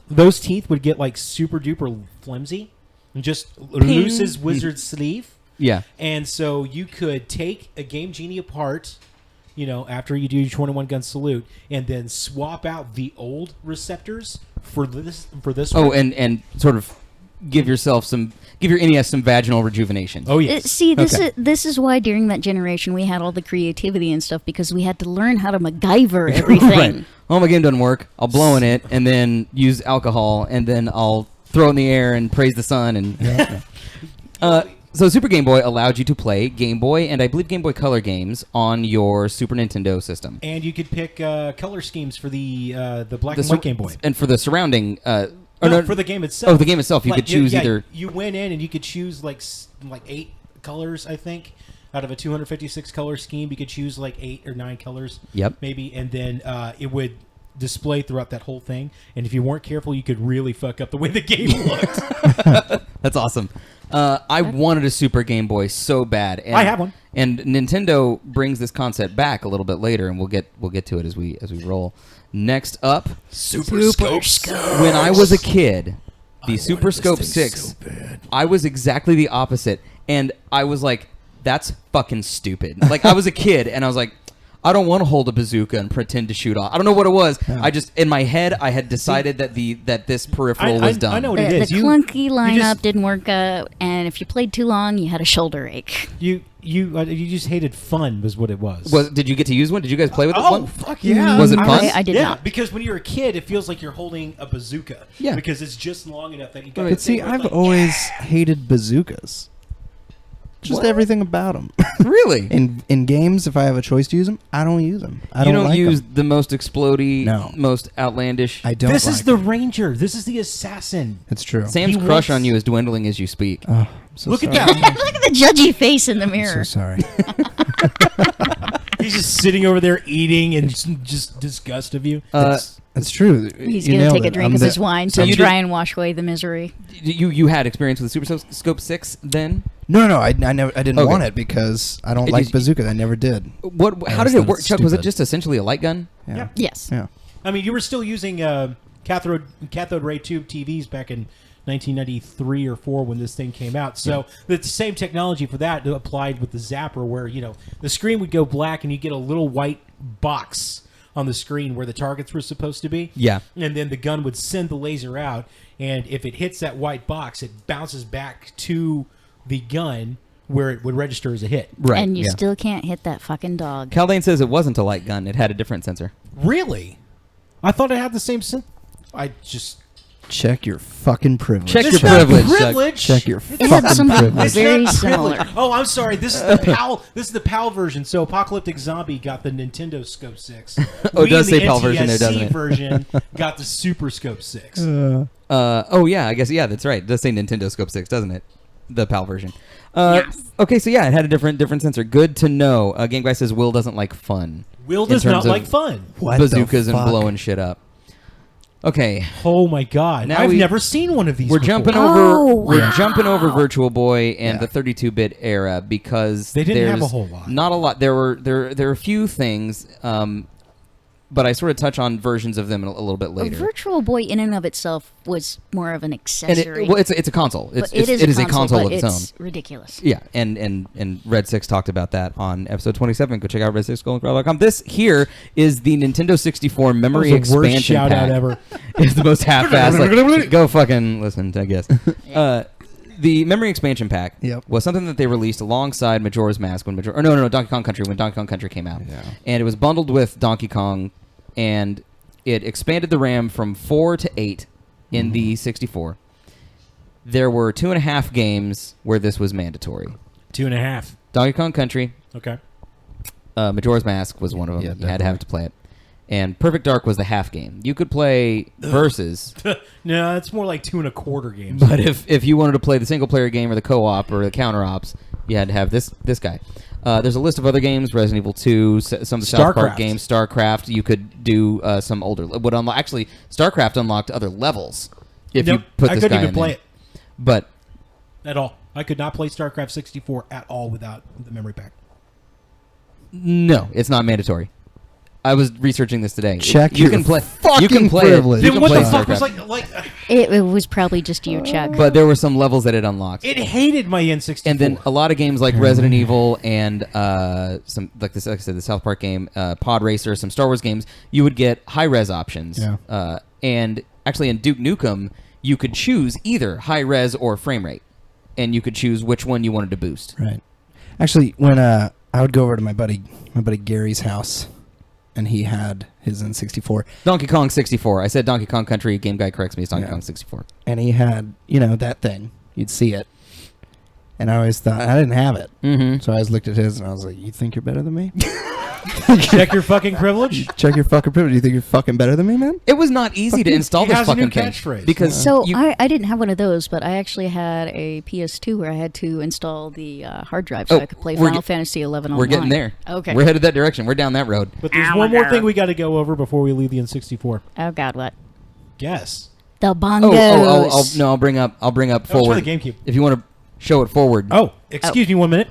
S2: Those
S4: teeth would get like super duper flimsy and just loose as wizard's sleeve.
S2: Yeah.
S4: And so you could take a Game Genie apart, after you do your 21 gun salute, and then swap out the old receptors for this
S2: Oh,
S4: one.
S2: and sort of give your NES some vaginal rejuvenation.
S4: Oh yes.
S3: See,
S2: Okay.
S3: this is why during that generation we had all the creativity and stuff, because we had to learn how to MacGyver everything.
S2: Right. Oh, my game doesn't work. I'll blow in it and then use alcohol and then I'll throw it in the air and praise the sun and So Super Game Boy allowed you to play Game Boy and I believe Game Boy Color games on your Super Nintendo system.
S4: And you could pick color schemes for the black and white Game Boy.
S2: And for the surrounding...
S4: for the game itself.
S2: Oh, the game itself. You could choose either...
S4: You went in and you could choose like 8 colors, I think. Out of a 256 color scheme, you could choose like 8 or 9 colors.
S2: Yep.
S4: Maybe. And then it would display throughout that whole thing. And if you weren't careful, you could really fuck up the way the game looked.
S2: That's awesome. I wanted a Super Game Boy so bad. And,
S4: I have one.
S2: And Nintendo brings this concept back a little bit later, and we'll get to it as we roll. Next up,
S1: Super Scopes.
S2: when I was a kid, the Super Scope 6, I was exactly the opposite. And I was like, that's fucking stupid. Like, I was a kid, and I was like, I don't want to hold a bazooka and pretend to shoot off. I don't know what it was.
S1: Yeah.
S2: I just, in my head, I had decided that this peripheral was dumb.
S4: I know what it is.
S3: The clunky lineup didn't work out, and if you played too long, you had a shoulder ache.
S4: You just hated fun, was what it was.
S2: Did you get to use one? Did you guys play with it?
S4: Oh, fuck yeah.
S2: Was it fun?
S3: I did not.
S4: Because when you're a kid, it feels like you're holding a bazooka.
S2: Yeah.
S4: Because it's just long enough that you can.
S1: But see, I've always hated bazookas. Just everything about them.
S2: Really?
S1: In games, if I have a choice to use them, I don't use them. I
S2: You
S1: don't
S2: don't
S1: like
S2: use
S1: 'em.
S2: the most explodey,
S1: No.
S2: most outlandish.
S1: I don't.
S4: This
S1: like
S4: is the
S1: 'em.
S4: Ranger. This is the assassin.
S1: It's true.
S2: Sam's
S4: He
S2: crush
S4: wants-
S2: on you is dwindling as you speak.
S1: Oh, I'm so
S4: Look at
S1: sorry.
S4: that.
S3: Look at the judgy face in the
S1: I'm
S3: mirror.
S1: so sorry.
S4: He's just sitting over there eating and just disgust of you.
S1: It's true.
S3: He's
S1: You
S3: going to
S1: nailed
S3: take a
S1: it.
S3: drink
S1: I'm
S3: of
S1: the-
S3: his wine
S2: So
S3: to
S2: you
S3: try
S2: did-
S3: and wash away the misery.
S2: You had experience with the Super Scope 6 then?
S1: No, I never. I didn't
S2: Okay.
S1: want it because I don't
S2: It
S1: like
S2: just-
S1: bazookas. I never did.
S2: How
S1: I
S2: did
S1: always
S2: it
S1: thought
S2: work,
S1: it's
S2: Chuck? Was it
S1: stupid.
S2: just essentially a light gun?
S1: Yeah.
S3: Yes.
S1: Yeah.
S4: I mean, you were still using cathode ray tube TVs back in 1993 or 4 when this thing came out. So the same technology for that applied with the zapper, where the screen would go black and you get a little white box on the screen where the targets were supposed to be.
S2: Yeah.
S4: And then the gun would send the laser out, and if it hits that white box, it bounces back to the gun where it would register as a hit.
S2: Right.
S3: And you
S2: yeah.
S3: still can't hit that fucking dog.
S2: Caldane says it wasn't a light gun. It had a different sensor.
S4: Really? I thought it had the same I just...
S1: Check your fucking privilege.
S2: Check
S4: It's
S2: your
S4: not
S2: privilege, Chuck.
S4: privilege.
S1: Check your
S3: It had
S1: fucking
S3: something
S1: privilege.
S4: It's
S3: very
S4: not
S3: similar.
S4: privilege. Oh, I'm sorry. This is the PAL. This is the PAL version. So Apocalyptic Zombie got the Nintendo Scope 6.
S2: Oh, it does
S4: We in
S2: say
S4: the
S2: PAL version there,
S4: NTSC
S2: doesn't it?
S4: version got the Super Scope 6.
S2: Oh, yeah, I guess, yeah, that's right. It does say Nintendo Scope 6, doesn't it? The PAL version.
S3: Yes.
S2: Okay, so yeah, it had a different sensor. Good to know. Game Guy says Will doesn't like fun.
S4: Will
S2: in
S4: does not
S2: terms of
S4: like fun.
S1: What the
S2: bazookas and
S1: fuck?
S2: blowing shit up. Okay,
S4: Oh my god!
S2: Now
S4: I've
S2: we-
S4: never seen one of these.
S2: we're
S4: before.
S2: jumping
S3: Oh,
S2: over. We're
S3: wow.
S2: jumping over Virtual Boy and
S1: Yeah.
S2: the 32-bit era because
S4: They didn't have
S2: there's
S4: a whole lot.
S2: Not a lot. There are a few things, but I sort of touch on versions of them a little bit
S3: A
S2: later.
S3: Virtual Boy in and of itself was more of an
S2: And
S3: accessory.
S2: it's a console.
S3: But
S2: It is a console
S3: but
S2: of its own.
S3: it's ridiculous.
S2: Yeah, and Red 6 talked about that on episode 27. Go check out red6goldencrow.com. This here is the Nintendo 64 memory
S4: That was the worst
S2: expansion
S4: shout
S2: pack.
S4: out ever.
S2: It's the most half-assed. Like, go fucking listen, I guess. The memory expansion pack
S1: Yep.
S2: was something that they released alongside Majora's Mask when Donkey Kong Country when Donkey Kong Country came out.
S1: Yeah.
S2: And it was bundled with Donkey Kong, and it expanded the RAM from 4 to 8 in the 64. There were 2.5 games where this was mandatory.
S4: 2.5.
S2: Donkey Kong Country,
S4: Okay.
S2: Majora's Mask was one of them.
S1: Yeah,
S2: You had to have to play it. And Perfect Dark was the half game. You could play Versus,
S4: No, it's more like 2.25 games.
S2: but if you wanted to play the single player game or the co-op or the counter ops, you had to have this guy. There's a list of other games: Resident Evil 2, some of the South Park
S4: StarCraft.
S2: games, StarCraft. You could do some older. Actually, StarCraft unlocked other levels if
S4: Nope,
S2: you put
S4: I
S2: this
S4: couldn't
S2: guy
S4: even
S2: in
S4: play
S2: there.
S4: it
S2: But
S4: at all. I could not play StarCraft 64 at all without the memory pack.
S2: no, it's not mandatory. I was researching this today.
S1: Check
S2: you
S1: your
S2: can play.
S1: fucking
S2: You can play
S1: privilege.
S2: it. You
S4: Then
S2: can
S4: what
S2: play
S4: the fuck was
S2: StarCraft.
S4: like?
S3: It was probably just you, Chuck.
S2: But there were some levels that it unlocked.
S4: It hated my N64.
S2: And then a lot of games like Resident Evil and some like I said, the South Park game, Pod Racer, some Star Wars games, you would get high res options.
S1: Yeah.
S2: And actually in Duke Nukem, you could choose either high res or frame rate, and you could choose which one you wanted to boost.
S1: Right. Actually, when I would go over to my buddy Gary's house, and he had his N64,
S2: Donkey Kong 64. I said Donkey Kong Country. Game Guy corrects me. It's Donkey
S1: Yeah.
S2: Kong 64.
S1: and he had that thing. You'd see it, And I always thought I didn't have it.
S2: Mm-hmm.
S1: So I always looked at his and I was like, you think you're better than me?
S4: Check your fucking privilege.
S1: Check your fucking privilege. You think you're fucking better than me, man?
S2: It was not easy to install
S4: He
S2: this
S4: has a new
S2: fucking thing
S4: catchphrase.
S2: because
S3: So
S2: you-
S3: I didn't have one of those, but I actually had a PS2 where I had to install the hard drive so
S2: Oh,
S3: I could play
S2: we're
S3: Final
S2: ge-
S3: Fantasy 11 online.
S2: we're getting there.
S3: Okay.
S2: We're headed that direction. We're down that road.
S4: But there's one more thing we got to go over before we leave the N64.
S3: Oh God, what?
S4: Guess.
S3: The bongos.
S2: I'll bring up
S4: That was for
S2: forward.
S4: the GameCube.
S2: If you want to show it forward.
S4: Oh, excuse me 1 minute.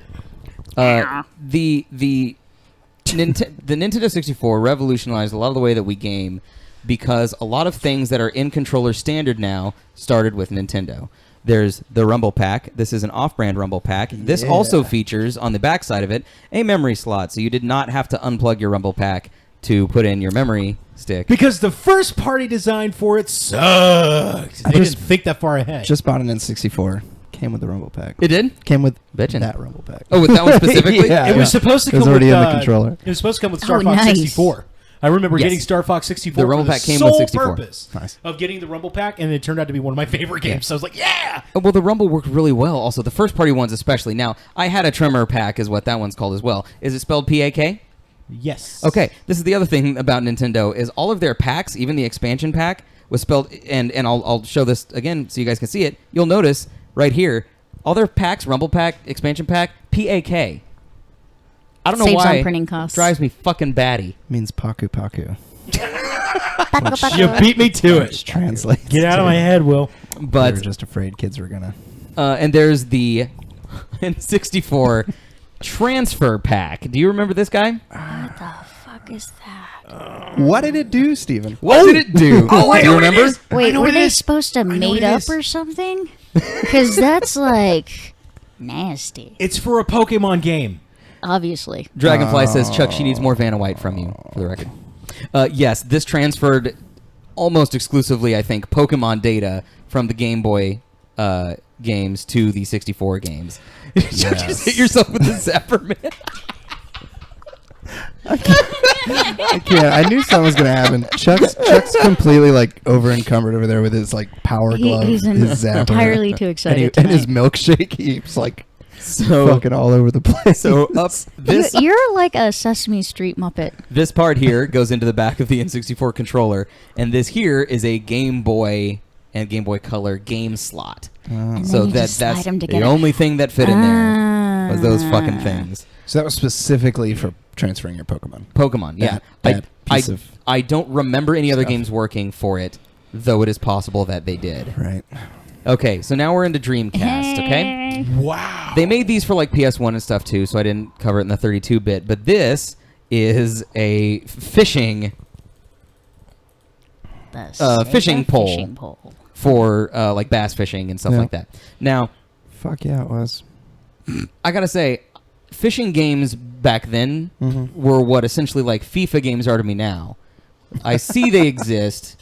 S2: The Nintendo 64 revolutionized a lot of the way that we game because a lot of things that are in controller standard now started with Nintendo. There's the Rumble Pack. This is an off-brand Rumble Pack. This also features, on the back side of it, a memory slot. So you did not have to unplug your Rumble Pack to put in your memory stick.
S4: Because the first party design for it sucked. They didn't think that far ahead.
S1: Just bought an N64. Came with the Rumble Pack.
S2: It did?
S1: Came with
S2: Bitchin'.
S1: that Rumble Pack.
S2: Oh, with that one specifically?
S1: Yeah.
S4: it was supposed to
S1: It was
S4: come with
S1: already in the controller.
S4: It was supposed to come with Star
S3: Oh,
S4: Fox
S3: nice.
S4: 64. I remember
S2: Yes.
S4: getting Star Fox 64
S2: The Rumble
S4: for
S2: Pack
S4: the
S2: came with
S4: sole
S2: 64.
S4: purpose
S1: Nice.
S4: of getting the Rumble Pack, and it turned out to be one of my favorite games. So I was like, yeah!
S2: Oh, well, the Rumble worked really well. Also, the first party ones especially. Now, I had a Tremor Pack is what that one's called as well. Is it spelled P-A-K?
S4: Yes.
S2: Okay, this is the other thing about Nintendo is all of their packs, even the expansion pack, was spelled, and I'll show this again so you guys can see it. You'll notice right here, all their packs, Rumble Pack, expansion pack, P-A-K. I don't know
S3: Saves
S2: why.
S3: on printing costs.
S2: Drives me fucking batty.
S1: Means Paku Paku.
S4: You beat me to
S1: Which
S4: it.
S1: translates.
S4: Get out
S1: to,
S4: of my head, Will.
S1: We were
S2: But
S1: just afraid kids were gonna.
S2: and there's the N64 transfer pack. Do you remember this guy?
S3: What the fuck is that?
S1: What did it do, Steven?
S2: What did it do?
S4: Oh, I
S2: do
S4: know
S2: you
S4: what it
S2: remember?
S4: is. I
S3: Wait,
S4: know
S3: were
S4: what it
S3: they
S4: is.
S3: supposed to
S4: know
S3: mate
S4: what it
S3: up
S4: is.
S3: or something? Because that's like nasty.
S4: It's for a Pokemon game.
S3: Obviously.
S2: Dragonfly says, Chuck, she needs more Vanna White from you, for the record. Yes, this transferred almost exclusively, I think, Pokemon data from the Game Boy games to the 64 games. Chuck, you just hit yourself with the zapper, man.
S1: I can't. I knew something was gonna happen. Chuck's completely like over encumbered over there with his like power glove,
S3: He's
S1: his zapper,
S3: entirely too excited
S1: and his
S3: tonight.
S1: milkshake keeps like
S2: So,
S1: fucking all over the place.
S2: so up this
S3: You're like a Sesame Street Muppet.
S2: this part here goes into the back of the N64 controller, and this here is a Game Boy and Game Boy Color game slot.
S3: And
S2: So
S3: then you just slide
S2: that's
S3: them
S2: the
S3: together.
S2: only thing that fit in there was those fucking things.
S1: So that was specifically for transferring your Pokemon.
S2: Pokemon, yeah.
S1: That piece of
S2: I don't remember any other
S1: stuff.
S2: games working for it, though it is possible that they did.
S1: right.
S2: Okay, so now we're into Dreamcast, okay?
S4: Wow.
S2: They made these for like PS1 and stuff too, so I didn't cover it in the 32-bit, but this is a fishing
S3: The
S2: fishing
S3: Sega
S2: pole.
S3: Fishing pole.
S2: for like bass fishing and stuff
S1: Yeah.
S2: like that. Now,
S1: Fuck yeah, it was.
S2: I gotta say, fishing games back then
S1: Mm-hmm.
S2: were what essentially like FIFA games are to me now. I see they exist.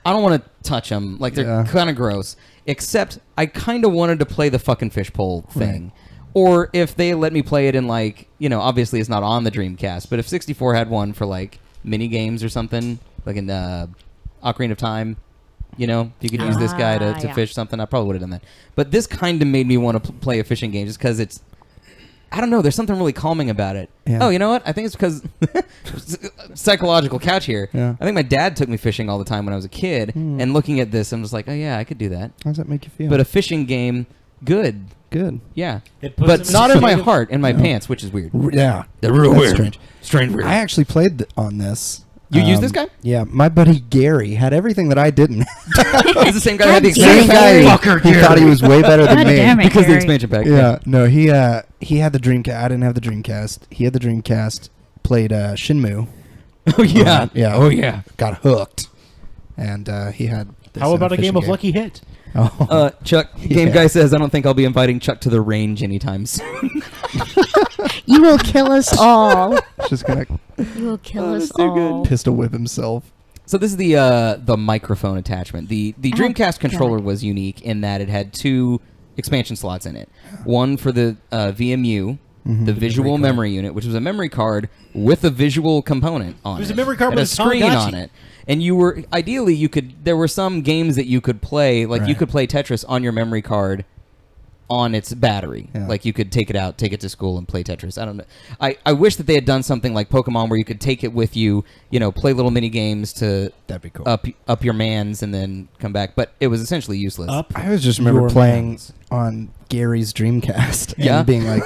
S2: I don't want to touch them. Like, they're
S1: Yeah.
S2: kind of gross. Except, I kind of wanted to play the fucking fish pole thing. Or if they let me play it in, like, you know, obviously it's not on the Dreamcast, but if 64 had one for, like, mini games or something, like in Ocarina of Time, you know, if you could use this guy to
S3: yeah.
S2: fish something, I probably would have done that. But this kind of made me want to play a fishing game just because it's, I don't know, there's something really calming about it.
S1: Yeah.
S2: Oh, you know what? I think it's because psychological couch here.
S1: Yeah.
S2: I think my dad took me fishing all the time when I was a kid, and looking at this, I'm just like, oh yeah, I could do that.
S1: How does that make you feel?
S2: But a fishing game, good,
S1: good.
S2: yeah,
S4: It puts
S2: but
S4: them
S2: not in my
S4: state of-
S2: heart, in my
S1: No.
S2: pants, which is weird.
S1: Yeah.
S2: They're real
S1: That's
S2: weird.
S1: strange.
S2: Strange weird.
S1: I actually played on this.
S2: You used this guy?
S1: Yeah, my buddy Gary had everything that I didn't.
S2: It's the same guy that had the
S3: God damn
S2: expansion
S3: it,
S2: pack.
S3: Gary.
S1: He thought he was way better than
S3: God
S1: me.
S3: damn it,
S2: Because of the
S3: Gary.
S2: expansion pack.
S1: Yeah, no, he had the Dreamcast. I didn't have the Dreamcast. He had the Dreamcast. Played Shinmu.
S2: Oh yeah.
S1: Yeah.
S2: Oh yeah.
S1: Got hooked, and he had. This,
S4: How about a
S1: fishing
S4: game of Lucky Hit?
S1: Oh,
S2: Chuck, Game
S1: Yeah.
S2: Guy says, I don't think I'll be inviting Chuck to the range anytime soon.
S3: You will kill us all.
S1: just gonna
S3: You will kill
S2: Oh,
S3: us
S2: that's too good.
S3: all.
S1: pistol whip himself.
S2: So this is the microphone attachment. The
S3: Oh,
S2: Dreamcast controller
S3: God.
S2: was unique in that it had two expansion slots in it. One for the VMU, the visual memory unit, which was a memory card with a visual component on it.
S4: It was a memory card
S2: Had
S4: with
S2: a
S4: a
S2: screen
S4: Tamagotchi.
S2: on it. And you were ideally there were some games that you could play, like you
S1: Right.
S2: could play Tetris on your memory card on its battery.
S1: Yeah.
S2: Like you could take it out, take it to school, and play Tetris. I don't know. I wish that they had done something like Pokemon where you could take it with you, play little mini games to
S1: That'd be cool.
S2: up your mans and then come back. But it was essentially useless.
S1: I always just remember
S4: your
S1: playing
S4: mans.
S1: on Gary's Dreamcast
S2: Yeah.
S1: and being like,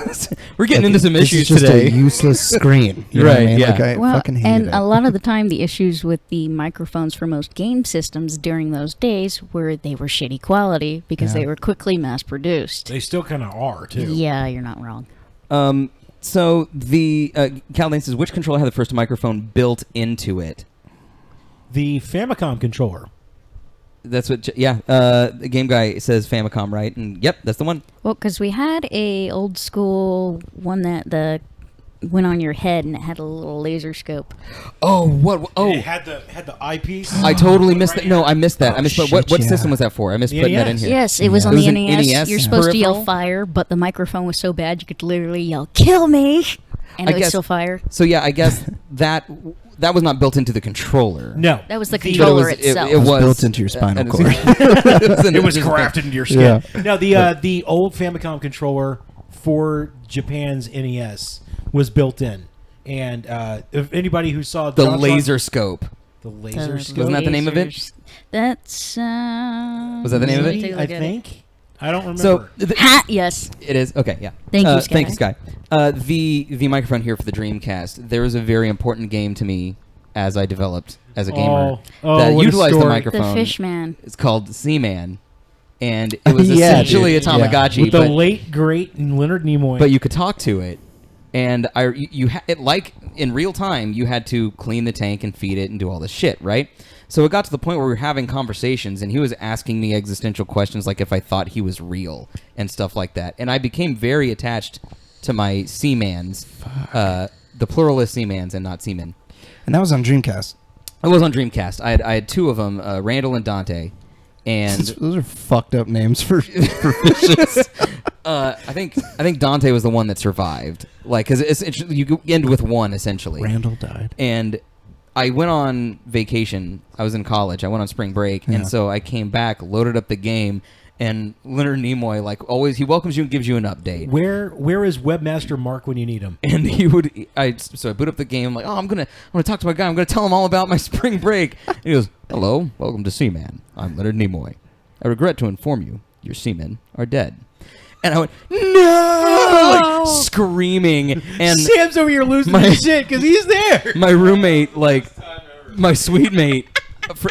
S2: We're getting
S1: like,
S2: into some
S1: this
S2: issues
S1: is just
S2: today.
S1: a useless screen. You know what I
S2: Right,
S1: mean?
S2: yeah.
S1: Like, I
S3: Well,
S1: fucking hated
S3: and
S1: it.
S3: a lot of the time, the issues with the microphones for most game systems during those days were they were shitty quality because
S1: Yeah.
S3: they were quickly mass produced.
S4: They still kind of are too.
S3: Yeah, you're not wrong.
S2: So the Caldane says, which controller had the first microphone built into it?
S4: The Famicom controller.
S2: That's what. The game guy says Famicom, right? And yep, that's the one.
S3: Well, because we had a old school one that went on your head and it had a little laser scope.
S2: Oh, what? Oh,
S4: It had the eyepiece.
S2: I totally missed that. No, I missed that. I missed.
S1: shit,
S2: What
S1: yeah.
S2: system was that for? I missed putting that in
S4: NES.
S2: here.
S3: Yes, it was
S1: Yeah.
S3: on
S2: It was
S3: the
S2: an
S3: NES.
S2: NES
S3: You're supposed to yell
S2: peripheral?
S3: fire, but the microphone was so bad you could literally yell, "Kill me!" and
S2: I
S3: it would
S2: guess-
S3: still fire.
S2: So yeah, I guess that was not built into the controller.
S4: No,
S3: That was the
S2: But it
S3: controller
S2: was-
S3: itself.
S2: It was
S1: built into your spinal cord.
S4: it was crafted into your skin.
S1: Yeah.
S4: No, the old Famicom controller for Japan's NES was built in, and if anybody who saw
S2: The
S4: John's-
S2: laser scope.
S4: the laser
S3: The
S4: scope,
S2: Wasn't that the name of it?
S3: lasers. That's
S2: Was that the name of it?
S3: take a
S4: I
S3: look at it.
S4: think. I don't remember.
S2: So
S3: Ha! Yes.
S2: it is okay. Yeah.
S3: Thank you, Sky.
S2: Thank you, Sky. The microphone here for the Dreamcast. There was a very important game to me as I developed as a gamer
S4: Oh,
S2: that
S4: what a
S2: utilized the
S4: story.
S2: microphone.
S3: The Fishman.
S2: It's called Seaman, and it was
S1: Yeah,
S2: essentially a
S1: dude. Yeah.
S2: Tamagotchi,
S4: with the
S2: but,
S4: late great Leonard Nimoy.
S2: but you could talk to it. And it like in real time, you had to clean the tank and feed it and do all this shit, right? So it got to the point where we were having conversations, and he was asking me existential questions like if I thought he was real and stuff like that. And I became very attached to my Seamans, the plural is Seamans and not Seaman.
S1: And that was on Dreamcast.
S2: I was on Dreamcast. I had two of them, Randall and Dante, and
S1: Those are fucked up names for fishes.
S2: I think Dante was the one that survived. Like, because you end with one essentially.
S1: Randall died.
S2: And I went on vacation. I was in college. I went on spring break,
S1: Yeah.
S2: and so I came back, loaded up the game, and Leonard Nimoy, like always, he welcomes you and gives you an update.
S4: where is Webmaster Mark when you need him?
S2: And he would, so I boot up the game. I'm like, oh, I'm gonna talk to my guy. I'm gonna tell him all about my spring break. And he goes, hello, welcome to Seaman. I'm Leonard Nimoy. I regret to inform you, your seamen are dead. And I went, no, like screaming. And
S4: Sam's over here losing
S2: my-
S4: his shit because he's there.
S2: my roommate, like my suite mate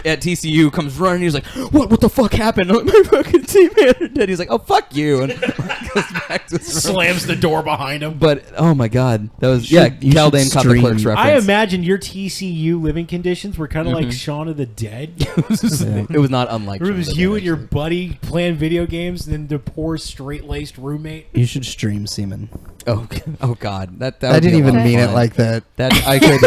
S2: at TCU, comes running. He's like, "What the fuck happened? My fucking teammate are dead." He's like, "Oh, fuck you," and goes back to his room.
S4: Slams the door behind him.
S2: But oh my god, that was
S1: You should
S2: Caldane caught the
S1: stream-
S2: Clerks reference.
S4: I imagine your TCU living conditions were kind of like Shaun of the Dead.
S2: it was not unlike.
S4: Where it
S2: Shaun
S4: was
S2: of the
S4: you
S2: Dead,
S4: and your
S2: actually.
S4: buddy playing video games, and then the poor straight-laced roommate.
S1: You should stream semen.
S2: Oh god, that
S1: I
S2: would be
S1: didn't
S2: a lot
S1: even
S2: of
S1: mean it
S2: fun.
S1: like that.
S2: That. I could.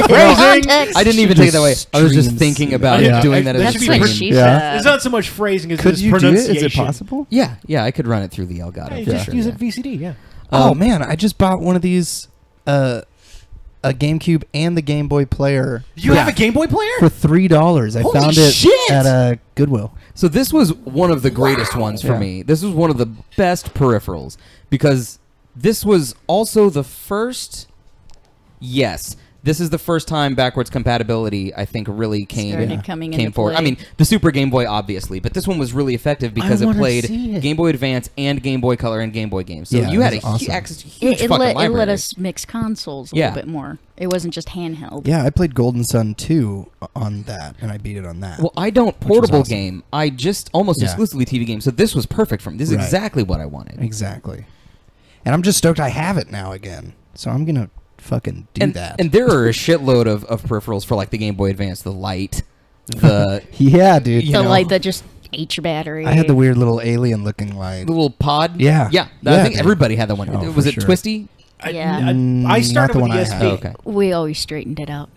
S3: Context.
S2: I didn't even take it that way. I was just
S1: Streams.
S2: thinking about
S1: Yeah.
S2: doing that
S4: That
S2: as
S4: should
S2: a
S4: be
S3: That's what
S4: pretty-
S2: stream.
S3: she
S1: Yeah.
S3: said.
S4: It's not so much phrasing as
S1: Could
S4: just
S1: you do it?
S4: pronunciation.
S1: Is it possible?
S2: Yeah, I could run it through the Elgato.
S4: Yeah,
S2: for
S4: just
S2: sure,
S4: use
S2: yeah.
S4: it VCD. Yeah.
S1: Oh man, I just bought one of these, a GameCube and the Game Boy player.
S4: You have a Game Boy player?
S1: for $3. I
S4: Holy
S1: found it
S4: shit!
S1: at a Goodwill.
S2: So this was one of the greatest ones for
S1: Yeah.
S2: me. This was one of the best peripherals because this was also the first. Yes, this is the first time backwards compatibility I think really came
S3: Started coming
S2: came
S3: into
S2: forward.
S3: play.
S2: I mean, the Super Game Boy obviously, but this one was really effective because it
S1: wanna
S2: played
S1: see it.
S2: Game Boy Advance and Game Boy Color and Game Boy games. So
S1: Yeah,
S2: you
S1: it
S2: had
S1: was
S2: a
S1: awesome.
S2: access to a huge
S3: It
S2: fucking
S3: let
S2: library.
S3: us mix consoles a
S2: Yeah.
S3: little bit more. It wasn't just handheld.
S1: Yeah, I played Golden Sun 2 on that, and I beat it on that.
S2: Well, I don't
S1: was
S2: portable
S1: awesome.
S2: game. I just almost
S1: Yeah.
S2: exclusively TV games. So this was perfect for me. This is
S1: Right.
S2: exactly what I wanted.
S1: Exactly. And I'm just stoked I have it now again. So I'm going to fucking do
S2: and,
S1: that.
S2: And there are a shitload of peripherals for like the Game Boy Advance, the light, the
S1: yeah, dude.
S2: You
S3: The
S2: know.
S3: light that just ate your battery.
S1: I had the weird little alien looking light.
S2: little pod.
S1: Yeah.
S2: yeah.
S1: Yeah,
S2: I think
S1: dude.
S2: everybody had that one.
S1: Oh,
S2: Was
S1: for
S2: it
S1: sure.
S2: Twisty?
S3: Yeah.
S4: I started
S1: not the
S4: with
S1: one
S4: the
S1: I
S4: SP.
S1: had.
S2: Oh, okay.
S3: We always straightened it out.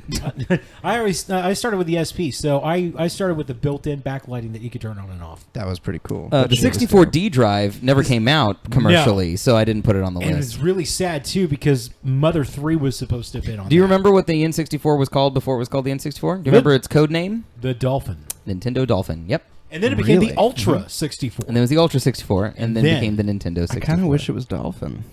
S4: I started with the SP, so I started with the built-in backlighting that you could turn on and off.
S1: That was pretty cool.
S2: The
S1: That shit was
S2: 64D drive never came out commercially, so I didn't put it on the
S4: And
S2: list.
S4: it's really sad too because Mother 3 was supposed to have been on.
S2: Do you
S4: that.
S2: remember what the N64 was called before it was called the N64? Do you remember its code name?
S4: the Dolphin?
S2: Nintendo Dolphin. Yep.
S4: And then it became
S1: Really?
S4: the Ultra 64.
S2: And then it was the Ultra 64, and then
S4: then-
S2: became the Nintendo 64.
S1: I kind of wish it was Dolphin.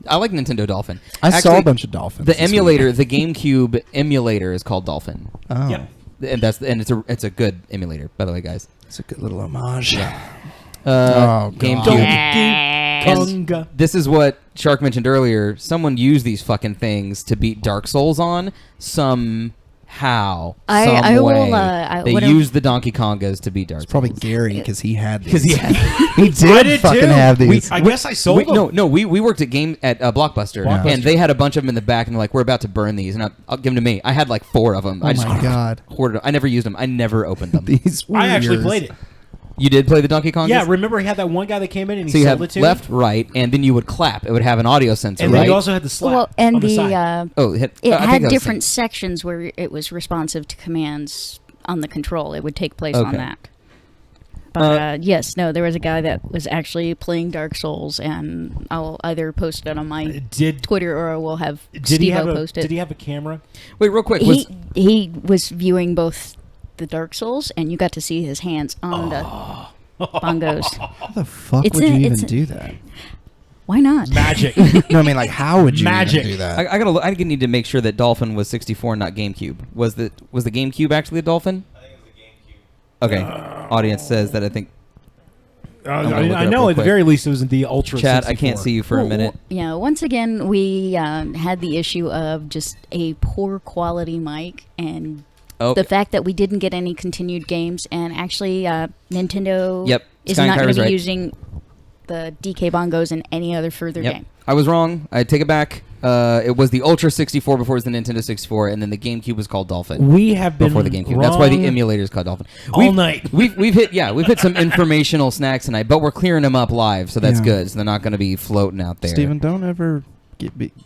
S2: I like Nintendo Dolphin.
S1: I saw
S2: Actually,
S1: a bunch of dolphins.
S2: The
S1: this week.
S2: emulator, the GameCube emulator, is called Dolphin,
S1: Oh,
S4: Yep.
S2: and it's a good emulator, by the way, guys.
S1: it's a good little homage.
S2: GameCube.
S4: Konga.
S2: And this is what Shark mentioned earlier. Someone used these fucking things to beat Dark Souls on somehow.
S3: I
S2: some
S3: will,
S2: way. They
S3: would've-
S2: used the Donkey Kongas to beat Dark Souls.
S1: It's probably Gary because he had these.
S2: because he had.
S1: he
S4: I did
S1: fucking
S4: too.
S1: have these.
S4: I guess I sold them.
S2: No, we worked at Blockbuster,
S4: Blockbuster.
S2: and they had a bunch of them in the back, and they're like, "We're about to burn these," and I'll give them to me. I had like 4 of them.
S1: Oh
S2: I just
S1: my God.
S2: hoarded them. I never used them. I never opened them.
S1: These were
S4: I actually
S1: yours.
S4: played it.
S2: You did play the Donkey Kongas?
S4: Yeah, remember he had that one guy that came in and he
S2: So you
S4: sold
S2: had
S4: it to
S2: left,
S4: him?
S2: right, and then you would clap. It would have an audio sensor,
S4: And
S2: right?
S4: then you also had the slap
S3: Well, and
S4: on the side.
S2: oh,
S3: it
S2: I think that
S3: had
S2: was
S3: different sections where it was responsive to commands on the control. It would take place on
S2: Okay.
S3: that. But yes, no, there was a guy that was actually playing Dark Souls, and I'll either post it on my
S4: Did
S3: Twitter or we'll have
S4: did he have
S3: Steve-O
S4: a
S3: post it.
S4: did he have a camera?
S2: Wait, real quick. Was,
S3: He was viewing both the Dark Souls, and you got to see his hands on the bongos.
S1: How the fuck
S3: It's
S1: would you
S3: a-
S1: even
S3: it's a-
S1: do that?
S3: Why not?
S4: Magic.
S1: No, I mean, like, how would you
S4: Magic.
S1: even do that?
S2: I gotta look, I need to make sure that Dolphin was 64, not GameCube. Was the GameCube actually a Dolphin?
S6: I think it was the GameCube.
S2: Okay. Audience says that I think. gonna look it
S4: I
S2: up
S4: know
S2: real
S4: at the
S2: quick.
S4: very least it was the Ultra
S2: Chat,
S4: 64.
S2: I can't see you for a minute.
S3: Yeah, once again, we had the issue of just a poor quality mic and
S2: Oh,
S3: the fact that we didn't get any continued games, and actually Nintendo
S2: Yep,
S3: is
S2: Sky and
S3: not going
S2: Kyra's
S3: to be
S2: right.
S3: using the DK bongos in any other further
S2: Yep.
S3: game.
S2: I was wrong. I take it back. It was the Ultra 64 before it was the Nintendo 64, and then the GameCube was called Dolphin.
S4: We have been
S2: Before the GameCube. That's why the
S4: wrong
S2: emulator is called Dolphin.
S4: all night.
S2: We've hit some informational snacks tonight, but we're clearing them up live, so that's
S1: Yeah.
S2: good. So they're not going to be floating out there.
S1: Steven, don't ever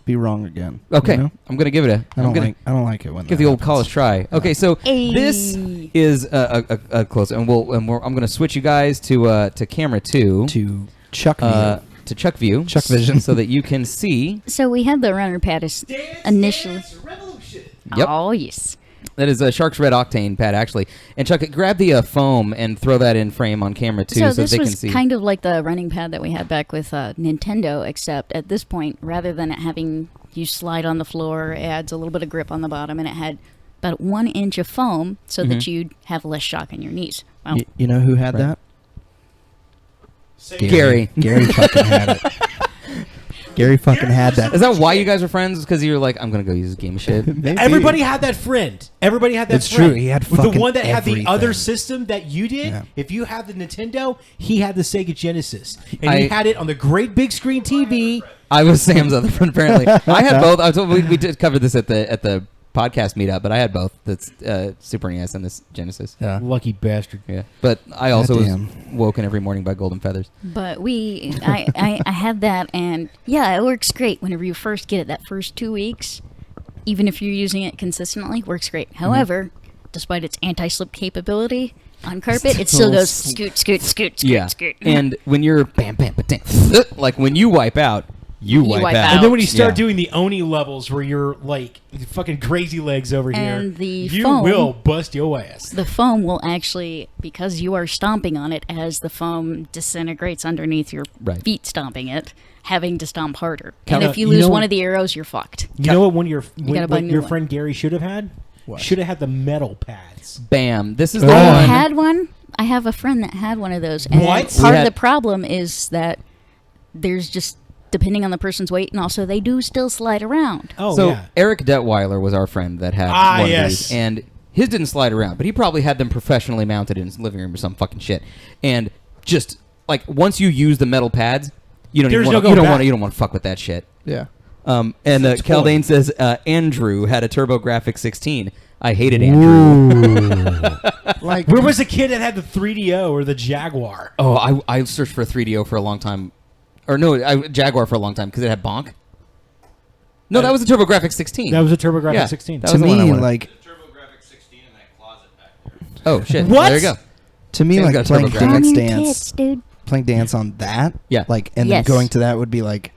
S1: be wrong again.
S2: Okay,
S1: You know?
S2: I'm going to give it a.
S1: I don't like it when
S2: give
S1: that
S2: the old
S1: happens.
S2: college try. Okay, so this
S3: Ayy.
S2: is a close, and I'm going to switch you guys to camera 2
S1: To Chuck
S2: to Chuck View,
S1: Chuck Vision.
S2: so that you can see.
S3: So we had the runner pad initially.
S5: Dance Revolution.
S2: Yep.
S3: Oh yes.
S2: That is a Shark's Red Octane pad, actually. And Chuck, grab the foam and throw that in frame on camera 2
S3: So
S2: so
S3: this
S2: they can
S3: was
S2: see.
S3: kind of like the running pad that we had back with Nintendo, except at this point, rather than it having you slide on the floor, it adds a little bit of grip on the bottom, and it had about 1 inch of foam so
S2: Mm-hmm.
S3: that you'd have less shock in your knees. Well,
S1: You know who had
S2: Right.
S1: that?
S2: Gary.
S1: Gary fucking had it. Gary fucking had that.
S2: Is that why you guys are friends? Because you're like, I'm going to go use this game of shit.
S1: Maybe.
S4: Everybody had that friend. Everybody had that
S1: It's
S4: friend.
S1: true. He had
S4: With the
S1: fucking
S4: one that had the other
S1: everything.
S4: system that you did.
S1: Yeah.
S4: If you had the Nintendo, he had the Sega Genesis, and
S2: I-
S4: he had it on the great big screen TV.
S2: I was Sam's other friend, apparently. I had both. I told, we did cover this at the podcast meetup, but I had both. That's Super NES and this Genesis.
S1: Yeah.
S4: Lucky bastard.
S2: Yeah. But I also was
S1: Goddamn.
S2: woken every morning by golden feathers.
S3: but I had that, and yeah, it works great whenever you first get it. That first 2 weeks, even if you're using it consistently, works great.
S2: Mm-hmm.
S3: However, despite its anti-slip capability on carpet, it still goes scoot, scoot, scoot, scoot,
S2: Yeah.
S3: scoot.
S2: And when you're bam, bam, bam, like when you wipe out, you wipe
S3: wipe
S2: out.
S3: out.
S4: And then when you start
S2: Yeah.
S4: doing the Oni levels where you're like fucking crazy legs over
S3: And
S4: here,
S3: the
S4: you
S3: foam-
S4: will bust your ass.
S3: The foam will actually, because you are stomping on it, as the foam disintegrates underneath your
S2: Right.
S3: feet stomping it, having to stomp harder.
S4: Count
S3: and
S4: out-
S3: if you
S4: you
S3: lose
S4: know-
S3: one of the arrows, you're fucked.
S4: You know what? When your
S3: gotta buy a new
S4: your
S3: one.
S4: friend Gary should have had,
S1: What?
S4: should have had the metal pads.
S2: Bam. This is the
S1: Oh.
S3: I
S2: one.
S3: had one. I have a friend that had one of those. And
S4: What?
S3: part
S2: We
S3: of
S2: had-
S3: the problem is that there's just, depending on the person's weight, and also they do still slide around.
S4: Oh
S2: so
S4: yeah.
S2: Eric Detweiler was our friend that had
S4: Ah,
S2: one
S4: yes.
S2: of these, and his didn't slide around, but he probably had them professionally mounted in his living room or some fucking shit. And just like once you use the metal pads, you don't
S4: There's
S2: even
S4: no
S2: wanna,
S4: going back.
S2: you don't want to fuck with that shit.
S1: Yeah.
S2: And
S4: It's cool.
S2: Kaldane says Andrew had a TurboGrafx 16. I hated Andrew.
S1: Like,
S4: Where was the kid that had the 3DO or the Jaguar?
S2: Oh, I searched for a 3DO for a long time, or no, Jaguar for a long time because it had bonk. No, that was a TurboGrafx 16.
S4: That was a TurboGrafx
S2: Yeah.
S4: 16.
S2: That
S1: to
S2: was the one I
S1: me,
S2: wanted.
S1: like,
S6: The TurboGrafx 16 in that closet back there.
S2: Oh shit!
S4: What?
S2: There you go.
S1: to me,
S2: Sam's
S1: like
S2: got a
S1: playing
S2: TurboGrafx.
S1: dance,
S3: Calm your
S1: dance,
S3: tits, dude.
S1: playing dance on that.
S2: Yeah.
S1: Like, and
S3: Yes.
S1: then going to that would be like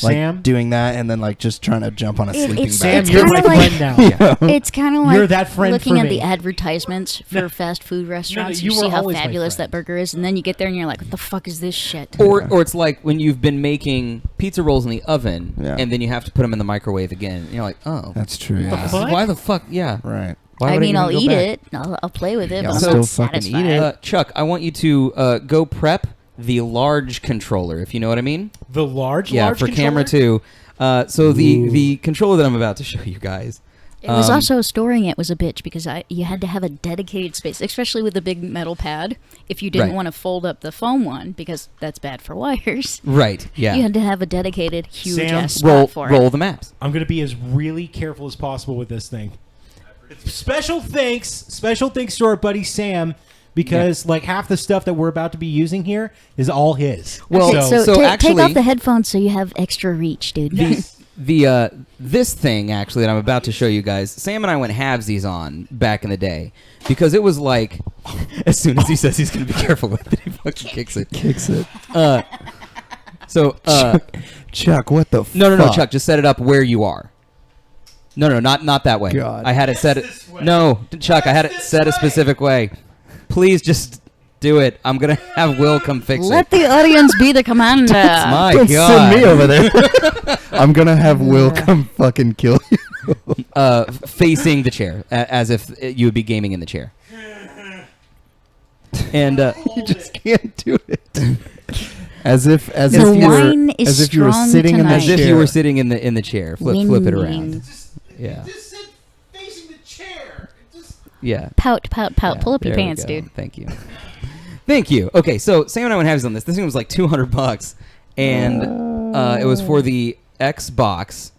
S1: like
S4: Sam?
S1: doing that and then like just trying to jump on a sleeping
S3: it's-
S1: bag.
S4: Sam, you're my
S3: kinda like-
S4: friend now.
S3: It's kind of like
S4: You're that friend
S3: looking
S4: for
S3: at
S4: me.
S3: the advertisements for fast food restaurants.
S4: you
S3: You
S4: were
S3: see how
S4: always my
S3: fabulous
S4: friend.
S3: that burger is, and then you get there and you're like, "What the fuck is this shit?"
S2: Or it's like when you've been making pizza rolls in the oven,
S1: Yeah.
S2: and then you have to put them in the microwave again. And you're like, oh,
S1: That's true. Yeah.
S4: fuck?
S2: why the fuck? Yeah.
S1: Right.
S2: Why
S3: I
S2: would
S3: mean,
S2: even
S3: I'll
S2: go
S3: eat
S2: back?
S3: it. I'll play with it,
S1: Yeah,
S3: but I'm
S1: I'll
S3: not
S1: still fucking
S3: satisfied.
S1: eat it.
S2: Chuck, I want you to go prep the large controller, if you know what I mean.
S4: The large
S2: For camera
S4: controller?
S2: too. So the controller that I'm about to show you guys.
S3: It was also storing it was a bitch because you had to have a dedicated space, especially with the big metal pad. If you didn't
S2: Right.
S3: want to fold up the foam one, because that's bad for wires,
S2: Right. Yeah.
S3: you had to have a dedicated huge
S4: Sam,
S3: ass spot
S2: roll
S3: for
S2: roll
S3: it.
S2: the maps.
S4: I'm going to be as really careful as possible with this thing. Special thanks to our buddy Sam, because like half the stuff that we're about to be using here is all his.
S2: Well,
S3: Okay, so
S2: so
S3: take
S2: actually-
S3: off the headphones so you have extra reach, dude.
S2: This thing actually that I'm about to show you guys, Sam and I went halvesies on back in the day because it was like, as soon as he says he's going to be careful with it, he fucking kicks it.
S1: Kicks it.
S2: So
S1: Chuck, what the fuck?
S2: no, Chuck, just set it up where you are. No, not that way.
S1: God.
S2: I had it set it. No, Chuck, I had it set a specific way. Please just do it. I'm gonna have Will come fix
S3: Let
S2: it.
S3: the audience be the commander.
S2: My
S1: Don't
S2: God.
S1: send me over there. I'm gonna have Will come fucking kill you.
S2: Facing the chair, as if you would be gaming in the chair. And
S1: You just can't do it. As if
S3: The
S1: you
S3: wine
S1: were
S3: is
S1: as if you were
S3: strong
S1: sitting in the
S3: tonight.
S2: as if you
S1: chair.
S2: were sitting in the chair. Flip it around.
S3: Winning.
S2: Yeah,
S5: Just sit facing the chair. Just
S2: yeah.
S3: Pout, pout, pout.
S2: Yeah,
S3: Pull up your
S2: there we
S3: pants,
S2: go.
S3: dude.
S2: Thank you. Thank you. Okay, so Sam and I went halves on this. This thing was like $200, and it was for the Xbox,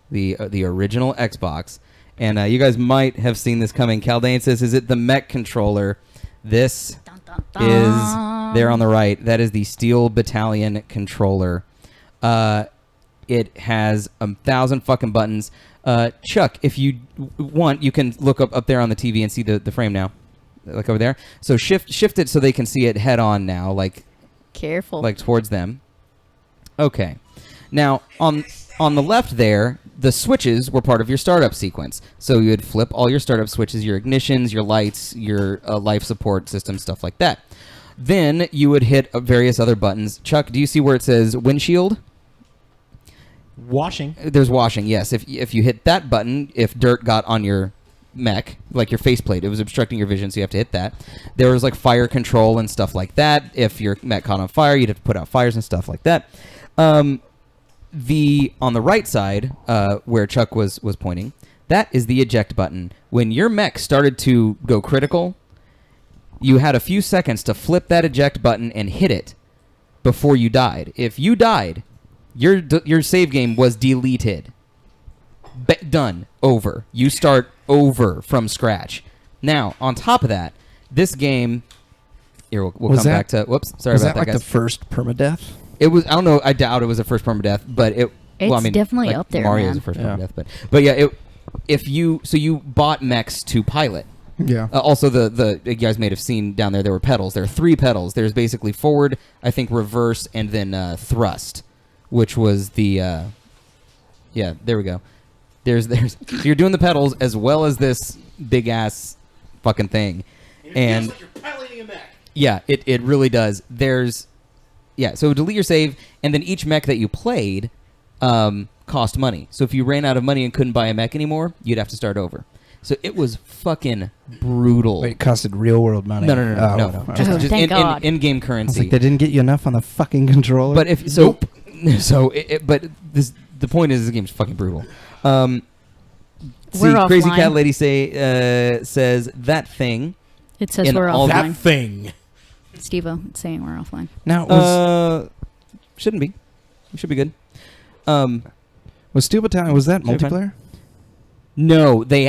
S2: the original Xbox. And you guys might have seen this coming. Caldane says, "Is it the mech controller?" This
S3: Dun, dun, dun.
S2: is there on the right. That is the Steel Battalion controller. It has 1,000 fucking buttons. Chuck, if you want, you can look up there on the TV and see the frame now, like over there. So shift it so they can see it head on now, like
S3: Careful.
S2: towards them. Okay. Now on the left there, the switches were part of your startup sequence. So you would flip all your startup switches, your ignitions, your lights, your life support system, stuff like that. Then you would hit various other buttons. Chuck, do you see where it says windshield?
S4: Washing.
S2: There's washing, yes. If you hit that button, if dirt got on your mech, like your faceplate, it was obstructing your vision, so you have to hit that. There was like fire control and stuff like that. If your mech caught on fire, you'd have to put out fires and stuff like that. On the right side, where Chuck was pointing, that is the eject button. When your mech started to go critical, you had a few seconds to flip that eject button and hit it before you died. If you died, your save game was deleted. Done. Over. You start over from scratch. Now, on top of that, this game... Here, we'll come back to... Whoops. Sorry
S1: Was
S2: about
S1: that like
S2: guys.
S1: the first permadeath?
S2: It was... I don't know. I doubt it was the first permadeath, but it...
S3: It's definitely up there,
S2: Mario's
S3: man.
S2: the first
S1: Yeah.
S2: permadeath, but yeah, if you... So you bought mechs to pilot.
S1: Yeah.
S2: Also, the you guys may have seen down there were pedals. There are 3 pedals. There's basically forward, I think reverse, and then thrust, which was the... yeah, there we go. There's so you're doing the pedals as well as this big ass fucking thing, and
S5: feels like you're piloting a mech.
S2: yeah, it really does. So delete your save, and then each mech that you played cost money. So if you ran out of money and couldn't buy a mech anymore, you'd have to start over. So it was fucking brutal.
S1: Wait, it costed real world money.
S2: No,
S1: Oh.
S2: Just,
S3: Oh,
S2: just
S3: thank God.
S2: in-game
S1: I was
S2: currency.
S1: like, they didn't get you enough on the fucking controller.
S2: But if so, but the point is, this game's fucking brutal.
S3: We're
S2: Crazy
S3: offline.
S2: Cat Lady says that thing.
S3: It says
S2: in
S3: we're
S2: all
S4: That
S3: offline.
S4: thing.
S3: Steve-O, it's saying we're offline.
S1: now was
S2: Shouldn't be. We should be good.
S1: was Steel Battalion, was that
S2: Should be fine.
S1: multiplayer?
S2: No, they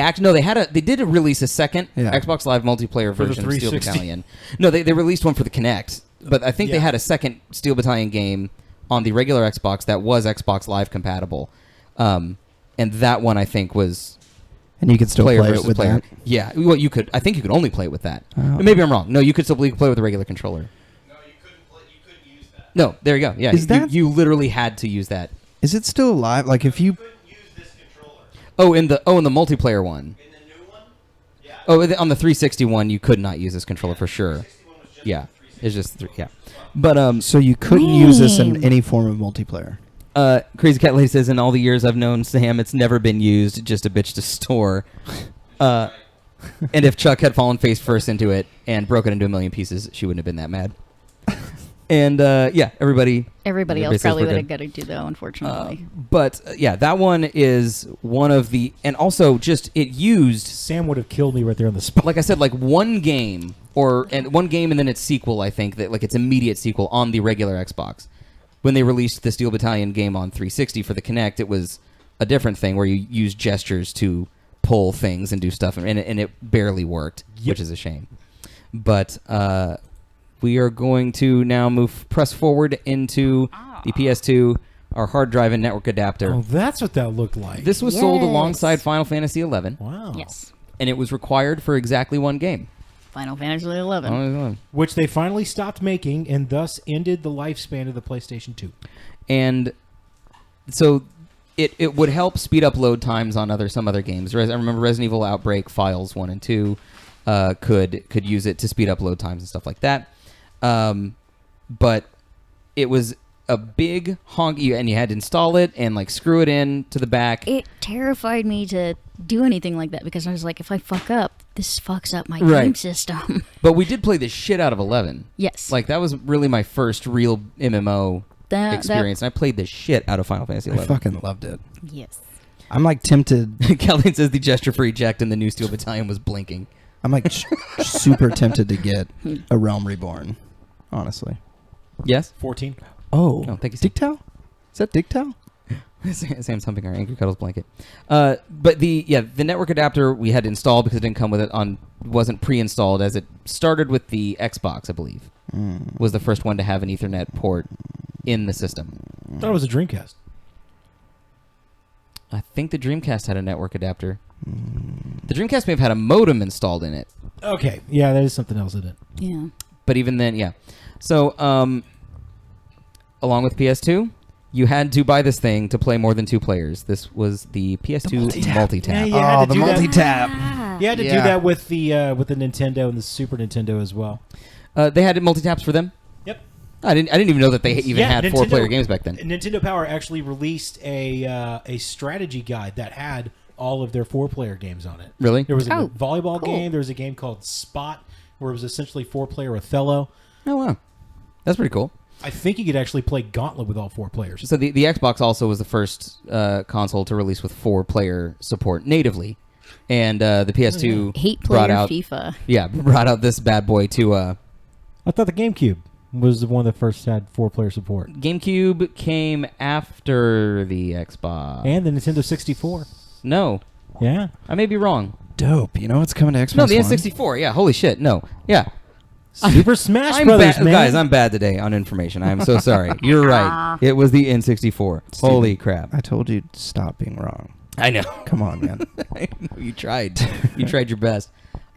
S2: did release a second
S1: Yeah.
S2: Xbox Live multiplayer
S4: For the
S2: version of Steel
S4: 360.
S2: Battalion. No, they released one for the Kinect, but I think they
S4: Yeah.
S2: had a second Steel Battalion game on the regular Xbox that was Xbox Live compatible. And that one I think was
S1: And you could still
S2: player
S1: play it
S2: versus
S1: with
S2: player.
S1: that.
S2: Yeah, well, you could. I think you could only play it with that.
S1: Oh.
S2: Maybe I'm wrong. No, you could still play with the regular controller.
S6: No, you couldn't use that.
S2: No, there you go. Yeah,
S1: Is that-
S2: you literally had to use that.
S1: Is it still alive? Like if you...
S6: couldn't use this controller.
S2: In the multiplayer one.
S6: In the new one? Yeah.
S2: On the 360 one, you could not use this controller for sure.
S6: 61 was just
S2: Yeah,
S6: the
S2: it's just yeah. But
S1: So you couldn't use this in
S3: Lame.
S1: any form of multiplayer.
S2: Crazy Cat Lady says, in all the years I've known Sam, it's never been used, just a bitch to store. And if Chuck had fallen face first into it and broken into a million pieces, she wouldn't have been that mad. And yeah, everybody
S3: else
S2: says
S3: probably
S2: we're
S3: would have
S2: good.
S3: got to do though, unfortunately.
S2: But yeah, that one is one of the, and also just it used,
S4: Sam would have killed me right there on the spot.
S2: like I said, like one game and then its sequel. I think that like its immediate sequel on the regular Xbox. When they released the Steel Battalion game on 360 for the Kinect, it was a different thing where you use gestures to pull things and do stuff, and it barely worked, which is a shame. But we are going to now press forward into the PS2, our hard drive and network adapter.
S4: Oh, that's what that looked like.
S2: This was sold
S3: Yes.
S2: alongside Final Fantasy XI,
S4: Wow.
S3: Yes.
S2: and it was required for exactly one game.
S3: Final Fantasy XI.
S2: Only one.
S4: Which they finally stopped making and thus ended the lifespan of the PlayStation 2.
S2: And so it would help speed up load times on some other games. I remember Resident Evil Outbreak Files 1 and 2 could use it to speed up load times and stuff like that. But it was a big honk, and you had to install it and like screw it in to the back.
S3: It terrified me to do anything like that because I was like, if I fuck up, this fucks up my
S2: Right.
S3: game system.
S2: But we did play the shit out of 11.
S3: Yes.
S2: Like that was really my first real MMO
S3: That-
S2: experience, and I played the shit out of Final Fantasy
S1: I
S2: 11.
S1: fucking loved it.
S3: Yes.
S1: I'm like tempted.
S2: Calvin says the gesture for eject in the new Steel Battalion was blinking.
S1: I'm like super tempted to get a Realm Reborn. Honestly.
S2: Yes?
S4: 14.
S1: Oh,
S2: Oh, thank you, Sam.
S1: Digtal? Is that Digtal?
S2: Sam's humping our Angry Cuddles blanket. But the network adapter we had to install because it didn't come with it wasn't pre-installed, as it started with the Xbox, I believe. Was the first one to have an Ethernet port in the system.
S4: I thought it was a Dreamcast.
S2: I think the Dreamcast had a network adapter. The Dreamcast may have had a modem installed in it.
S4: Okay. Yeah, that is something else, isn't it?
S3: Yeah.
S2: But even then, yeah. So, along with PS2, you had to buy this thing to play more than two players. This was the PS2 multi-tap.
S4: Yeah, you had
S1: Oh,
S4: to
S1: the
S4: do that.
S1: multi-tap.
S4: You had to do
S1: Yeah.
S4: that with the Nintendo and the Super Nintendo as well.
S2: They had multi-taps for them?
S4: Yep.
S2: I didn't even know that they even
S4: Yeah,
S2: had
S4: Nintendo-
S2: four-player games back then.
S4: Nintendo Power actually released a strategy guide that had all of their 4-player games on it.
S2: Really?
S4: There was a
S3: Oh,
S4: volleyball
S3: cool.
S4: game. There was a game called Spot, where it was essentially 4-player Othello.
S2: Oh, wow. That's pretty cool.
S4: I think you could actually play Gauntlet with all 4 players.
S2: So the Xbox also was the first console to release with 4-player support natively. And the PS2
S3: Hate
S2: brought
S3: player
S2: out
S3: FIFA.
S2: brought out this bad boy to
S4: I thought the GameCube was the one that first had 4-player support.
S2: GameCube came after the Xbox.
S4: And the Nintendo 64.
S2: No,
S4: Yeah.
S2: I may be wrong.
S1: Dope. You know what's coming to Xbox
S2: No, the
S1: One?
S2: N64. Yeah, holy shit. No. Yeah.
S4: Super Smash
S2: I'm
S4: Brothers,
S2: bad,
S4: man.
S2: guys. I'm bad today on information. I'm so sorry. You're right. It was the N64. Holy crap!
S1: I told you to stop being wrong.
S2: I know.
S1: Come on, man.
S2: You tried. You tried your best.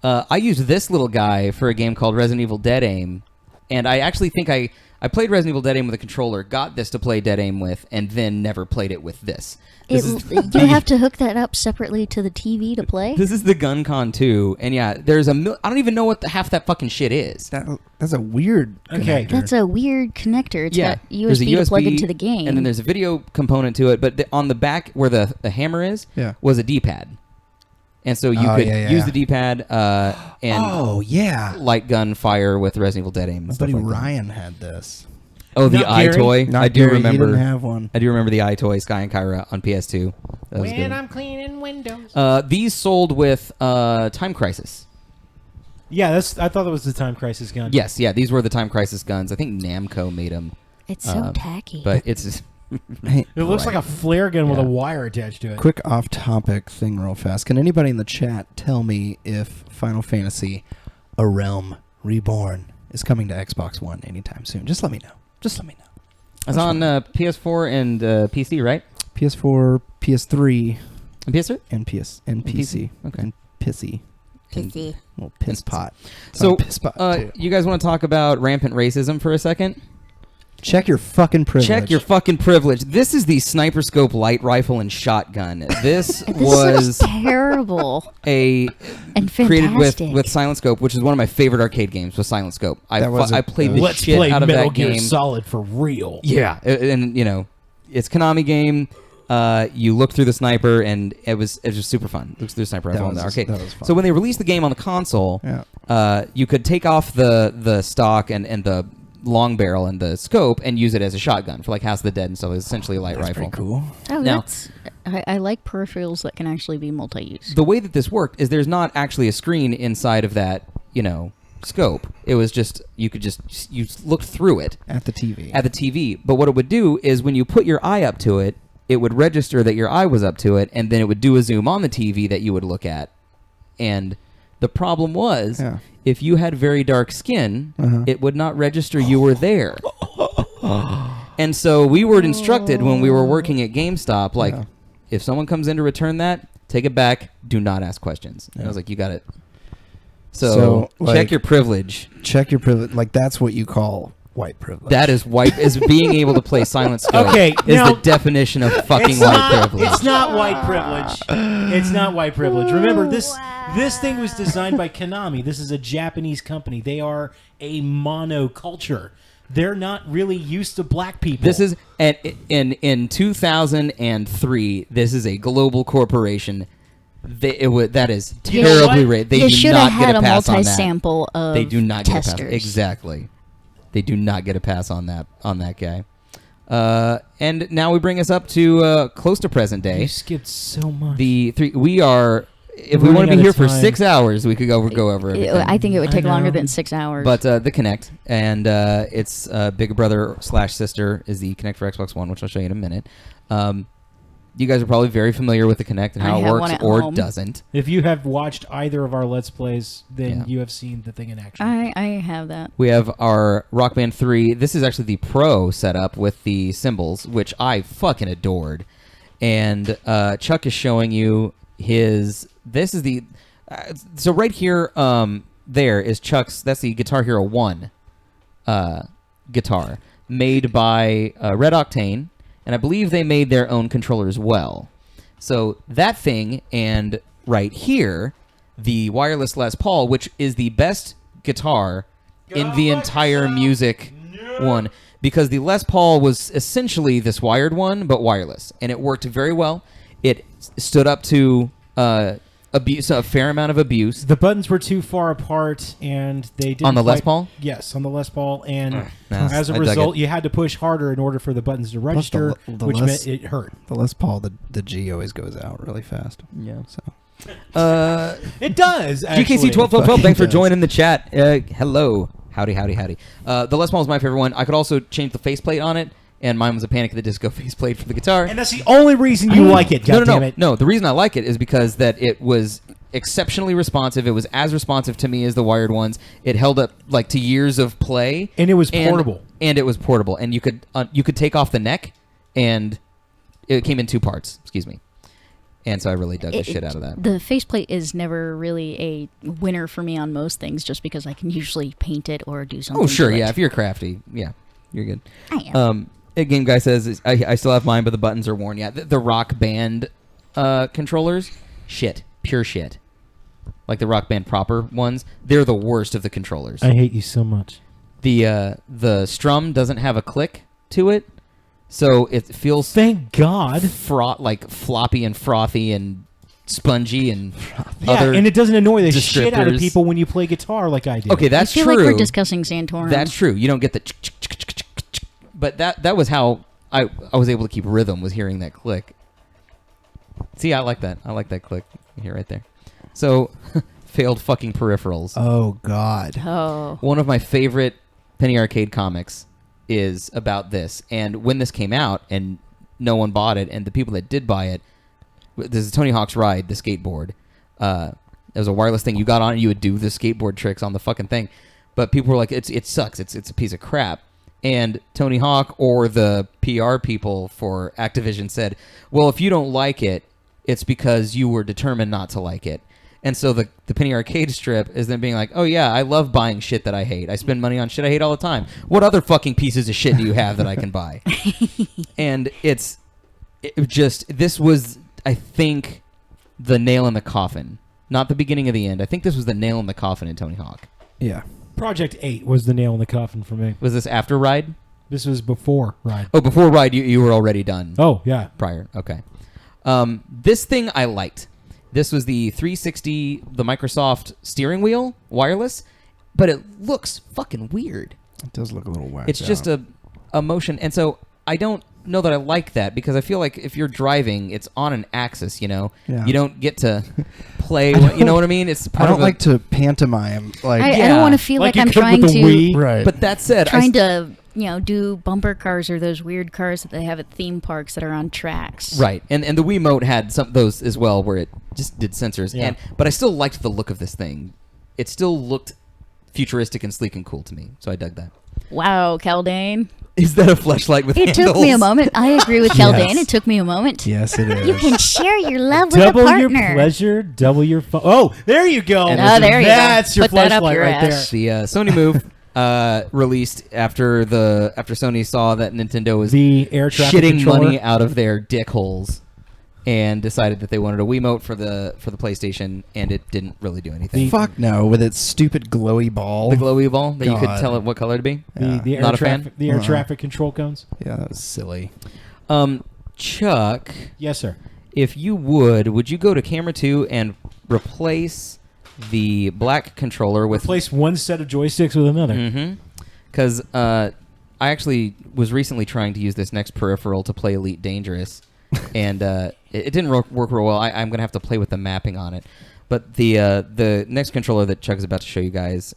S2: I used this little guy for a game called Resident Evil Dead Aim, and I actually think I played Resident Evil Dead Aim with a controller, got this to play Dead Aim with, and then never played it with this.
S3: You have to hook that up separately to the TV to play?
S2: This is the GunCon 2, and yeah, there's I don't even know what half that fucking shit is.
S1: That's a weird
S4: Okay.
S1: connector.
S3: That's a weird connector. It's got
S2: there's a
S3: USB to plug into the game.
S2: and then there's a video component to it. But on the back where the hammer is,
S1: Yeah.
S2: was a D-pad, and so you
S1: Oh,
S2: could
S1: yeah,
S2: use
S1: yeah.
S2: the D-pad and
S1: Oh, yeah.
S2: light gun fire with Resident Evil Dead Aim. And
S1: My
S2: stuff
S1: buddy
S2: like that.
S1: Ryan had this.
S2: Oh, the
S4: Not Gary?
S2: iToy.
S1: Not
S2: I do
S1: Gary,
S2: remember.
S1: He didn't have one.
S2: I do remember the iToy Sky and Kyra on PS2. That was good.
S4: cleaning windows.
S2: These sold with Time Crisis.
S4: Yeah, I thought that was the Time Crisis gun.
S2: Yes, yeah, these were the Time Crisis guns. I think Namco made them.
S3: It's so tacky.
S2: But it's
S1: Hey,
S4: It looks
S2: Right.
S4: like a flare gun with
S2: Yeah.
S4: a wire attached to it.
S1: quick off-topic thing real fast. Can anybody in the chat tell me if Final Fantasy A Realm Reborn is coming to Xbox One anytime soon? Just let me know. Just let me know.
S2: it's on PS4 and PC, right?
S1: PS4, PS3,
S2: And PS3?
S1: and PC.
S2: Okay.
S1: And Pissy.
S3: Pissy.
S1: Little piss pot. It's
S2: So,
S1: on piss pot, too.
S2: you guys want to talk about rampant racism for a second?
S1: Check your fucking privilege.
S2: Check your fucking privilege. This is the sniper scope light rifle and shotgun. This
S3: This
S2: was
S3: is terrible
S2: a
S3: and
S2: created
S3: fantastic.
S2: with Silent Scope, which is one of my favorite arcade games. Was Silent Scope. I played the
S4: Let's
S2: shit
S4: play
S2: out of
S4: Metal
S2: that
S4: Gear
S2: game.
S4: Solid for real.
S2: Yeah, and you know, it's Konami game. You look through the sniper, and it was just super fun. Look through the sniper rifle in the arcade.
S1: That was fun.
S2: So when they released the game on the console, you could take off the stock and the long barrel and the scope and use it as a shotgun for like House of the Dead and stuff. It's essentially a light
S1: That's
S2: rifle.
S1: pretty cool.
S3: Oh,
S2: Now-
S3: that's I like peripherals that can actually be multi-use.
S2: The way that this worked is there's not actually a screen inside of that, scope. It was just you looked through it
S1: At the TV.
S2: at the TV. But what it would do is when you put your eye up to it, it would register that your eye was up to it, and then it would do a zoom on the TV that you would look at. And the problem was, if you had very dark skin, it would not register you were there. And so we were instructed when we were working at GameStop, like, if someone comes in to return that, take it back, do not ask questions. And I was like, you got it. So check
S1: like,
S2: your privilege.
S1: Check your privilege. Like, that's what you call white privilege.
S2: That is white, is being able to play Silent Scope.
S4: Okay,
S2: is
S4: now-
S2: the definition of fucking
S4: It's
S2: white
S4: not,
S2: privilege.
S4: it's not white privilege. It's not white privilege. Remember, this thing was designed by Konami. This is a Japanese company. They are a monoculture. They're not really used to black people.
S2: This is in 2003. This is a global corporation. That is
S3: You
S2: terribly
S4: what?
S2: rate. They
S3: you
S2: do
S3: should
S2: not
S3: have
S2: get
S3: had
S2: a
S3: a
S2: pass on that.
S3: multi-sample of
S2: They do not get a
S3: testers.
S2: pass. Exactly. They do not get a pass on that guy. And now we bring us up to close to present day.
S4: You skipped so much.
S2: The three we are. If we
S4: Running
S2: want to
S4: out
S2: be
S4: of
S2: here for
S4: time.
S2: 6 hours, we could go over everything.
S3: I think it would
S4: I
S3: take longer
S4: know.
S3: than 6 hours.
S2: But the Kinect, and it's Big Brother / Sister is the Kinect for Xbox One, which I'll show you in a minute. You guys are probably very familiar with the Kinect and
S3: I
S2: how it
S3: have
S2: works
S3: one at
S2: or
S3: home.
S2: doesn't.
S4: If you have watched either of our Let's Plays, then
S2: Yeah.
S4: you have seen the thing in action.
S3: I have that.
S2: We have our Rock Band 3. This is actually the Pro setup with the cymbals, which I fucking adored. And Chuck is showing you his... This is the... so right here, there is Chuck's... That's the Guitar Hero 1 guitar, made by Red Octane, and I believe they made their own controller as well. So that thing, and right here, the wireless Les Paul, which is the best guitar in the entire music one, because the Les Paul was essentially this wired one, but wireless, and it worked very well. It stood up to abuse, a fair amount of abuse.
S4: The buttons were too far apart, and they didn't
S2: On the Les
S4: quite-
S2: Paul?
S4: Yes, on the Les Paul, and
S2: Nah,
S4: as a
S2: I dug
S4: result,
S2: it.
S4: you had to push harder in order for the buttons to register,
S1: the
S4: which
S1: Les-
S4: meant it hurt.
S1: The Les Paul, the G always goes out really fast.
S2: Yeah.
S1: So
S4: It does. Actually.
S2: GKC1212, thanks for
S1: does.
S2: joining the chat. Hello. Howdy. The Les Paul is my favorite one. I could also change the faceplate on it, and mine was a Panic at the Disco faceplate for the guitar.
S4: And that's the only reason you like it.
S2: No,
S4: Goddammit.
S2: no. The reason I like it is because that it was exceptionally responsive. It was as responsive to me as the wired ones. It held up like to years of play,
S4: And it was portable.
S2: And it was portable, and you could take off the neck, and it came in 2 parts. Excuse me. And so I really dug the shit out of that.
S3: The faceplate is never really a winner for me on most things, just because I can usually paint it or do something.
S2: Oh, sure,
S3: to
S2: yeah.
S3: it.
S2: If you're crafty, yeah, you're good.
S3: I am.
S2: A Game Guy says, I still have mine, but the buttons are worn. Yeah, the Rock Band controllers, shit, pure shit. Like the Rock Band proper ones, they're the worst of the controllers.
S4: I hate you so much.
S2: The Strum doesn't have a click to it, so it feels
S4: Thank God.
S2: like floppy and frothy and spongy and
S4: Yeah,
S2: other.
S4: and it doesn't annoy the shit out of
S2: descriptors.
S4: people when you play guitar like I do.
S2: Okay, that's
S3: I feel
S2: true.
S3: like we're discussing Santorum.
S2: That's true. You don't get the but that was how I was able to keep rhythm, was hearing that click. See, I like that. I like that click. Here, right there. So, failed fucking peripherals.
S1: oh god.
S3: Oh.
S2: One of my favorite Penny Arcade comics is about this. And when this came out and no one bought it, and the people that did buy it, this is Tony Hawk's Ride, the skateboard. It was a wireless thing. You got on it, you would do the skateboard tricks on the fucking thing. But people were like, it sucks. It's a piece of crap. And Tony Hawk or the PR people for Activision said, well, if you don't like it, it's because you were determined not to like it. And so the penny arcade strip is then being like, oh yeah, I love buying shit that I hate. I spend money on shit I hate all the time. What other fucking pieces of shit do you have that I can buy? And this was, I think, the nail in the coffin. Not the beginning of the end. I think this was the nail in the coffin in Tony Hawk.
S1: Yeah.
S4: Project 8 was the nail in the coffin for me.
S2: Was this after Ride?
S4: This was before Ride.
S2: Oh, before Ride, you were already done.
S4: Oh, yeah.
S2: Prior. Okay. This thing I liked. This was the 360, the Microsoft steering wheel, wireless, but it looks fucking weird.
S1: It does look a little whacked
S2: It's just a motion, and so I don't know that I like that because I feel like if you're driving, it's on an axis, you know?
S1: Yeah.
S2: You don't get to play, you know what I mean? It's
S1: I
S2: part
S1: don't
S2: of
S1: like to pantomime. Like,
S3: I
S2: Yeah.
S3: don't want to feel like
S4: you
S3: I'm
S4: could
S3: trying
S4: with the
S3: to
S4: Wii.
S1: right.
S2: But that said,
S3: trying to do bumper cars or those weird cars that they have at theme parks that are on tracks.
S2: Right, and the Wiimote had some of those as well, where it just did sensors.
S4: Yeah.
S2: But I still liked the look of this thing. It still looked futuristic and sleek and cool to me, so I dug that.
S3: Wow, Caldane.
S2: Is that a fleshlight with
S3: It
S2: handles?
S3: took me a moment. I agree with
S1: Yes.
S3: Caldane. It took me a moment.
S1: yes, it is.
S3: You can share your love with a
S4: Double your
S3: partner.
S4: pleasure, double your fun. Oh, there you go.
S2: And
S3: there you go.
S4: That's your
S3: Put that up
S4: flashlight
S3: your
S4: right
S3: ass.
S2: The Sony Move released after Sony saw that Nintendo was
S4: there. The air traffic
S2: shitting
S4: controller.
S2: money out of their dick holes, and decided that they wanted a Wiimote for the PlayStation, and it didn't really do anything.
S1: Fuck no, with its stupid glowy ball.
S2: The glowy ball that you could
S1: God.
S2: tell it what color to be.
S4: The air
S2: Not a fan?
S4: traffic, the air
S1: Uh-uh.
S4: traffic control cones.
S1: Yeah, that was silly.
S2: Chuck,
S4: Yes, sir.
S2: if you would you go to camera 2 and replace the black controller with
S4: Replace one set of joysticks with another.
S2: Mm-hmm. Because I actually was recently trying to use this next peripheral to play Elite Dangerous, and it didn't work real well. I'm going to have to play with the mapping on it. But the next controller that Chuck is about to show you guys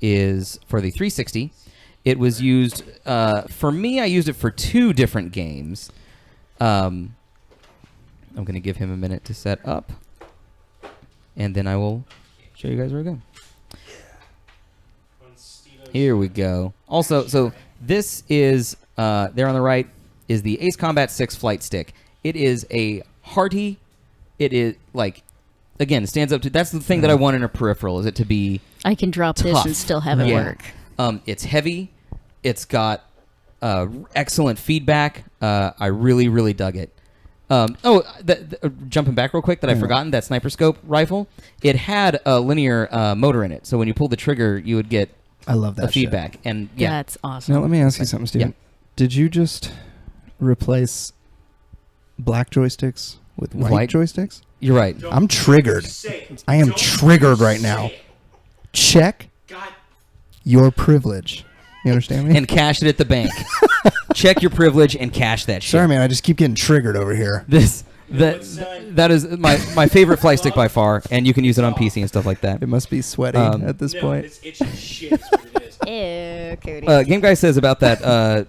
S2: is for the 360. It was used, for me, I used it for 2 different games. I'm going to give him a minute to set up, and then I will show you guys where we go. Here we go. Also, so this is, there on the right, is the Ace Combat 6 flight stick. It is a hearty, it is, like, again, it stands up to, that's the thing that I want in a peripheral, is it to be
S3: I can drop this
S2: tough.
S3: and still have it
S2: Yeah.
S3: work.
S2: It's heavy. It's got excellent feedback. I really, really dug it. Jumping back real quick, that I've forgotten, that sniper scope rifle, it had a linear motor in it. So when you pulled the trigger, you would get
S1: I love that
S2: the feedback.
S1: shit.
S2: And yeah,
S3: That's awesome.
S1: Now let me ask you something, Steven.
S2: Yeah.
S1: Did you just replace black joysticks with white
S2: White?
S1: joysticks?
S2: you're right.
S1: I'm triggered. I am triggered right now. Check
S5: God,
S1: your privilege. You understand me?
S2: And cash it at the bank. Check your privilege and cash that shit.
S1: Sorry, man. I just keep getting triggered over here.
S2: That is my favorite flight stick by far, and you can use it on PC and stuff like that.
S1: It must be sweaty at this
S5: no,
S1: point.
S5: it's itchy shit. Is what it is.
S3: Ew, Cody.
S2: Game Guy says about that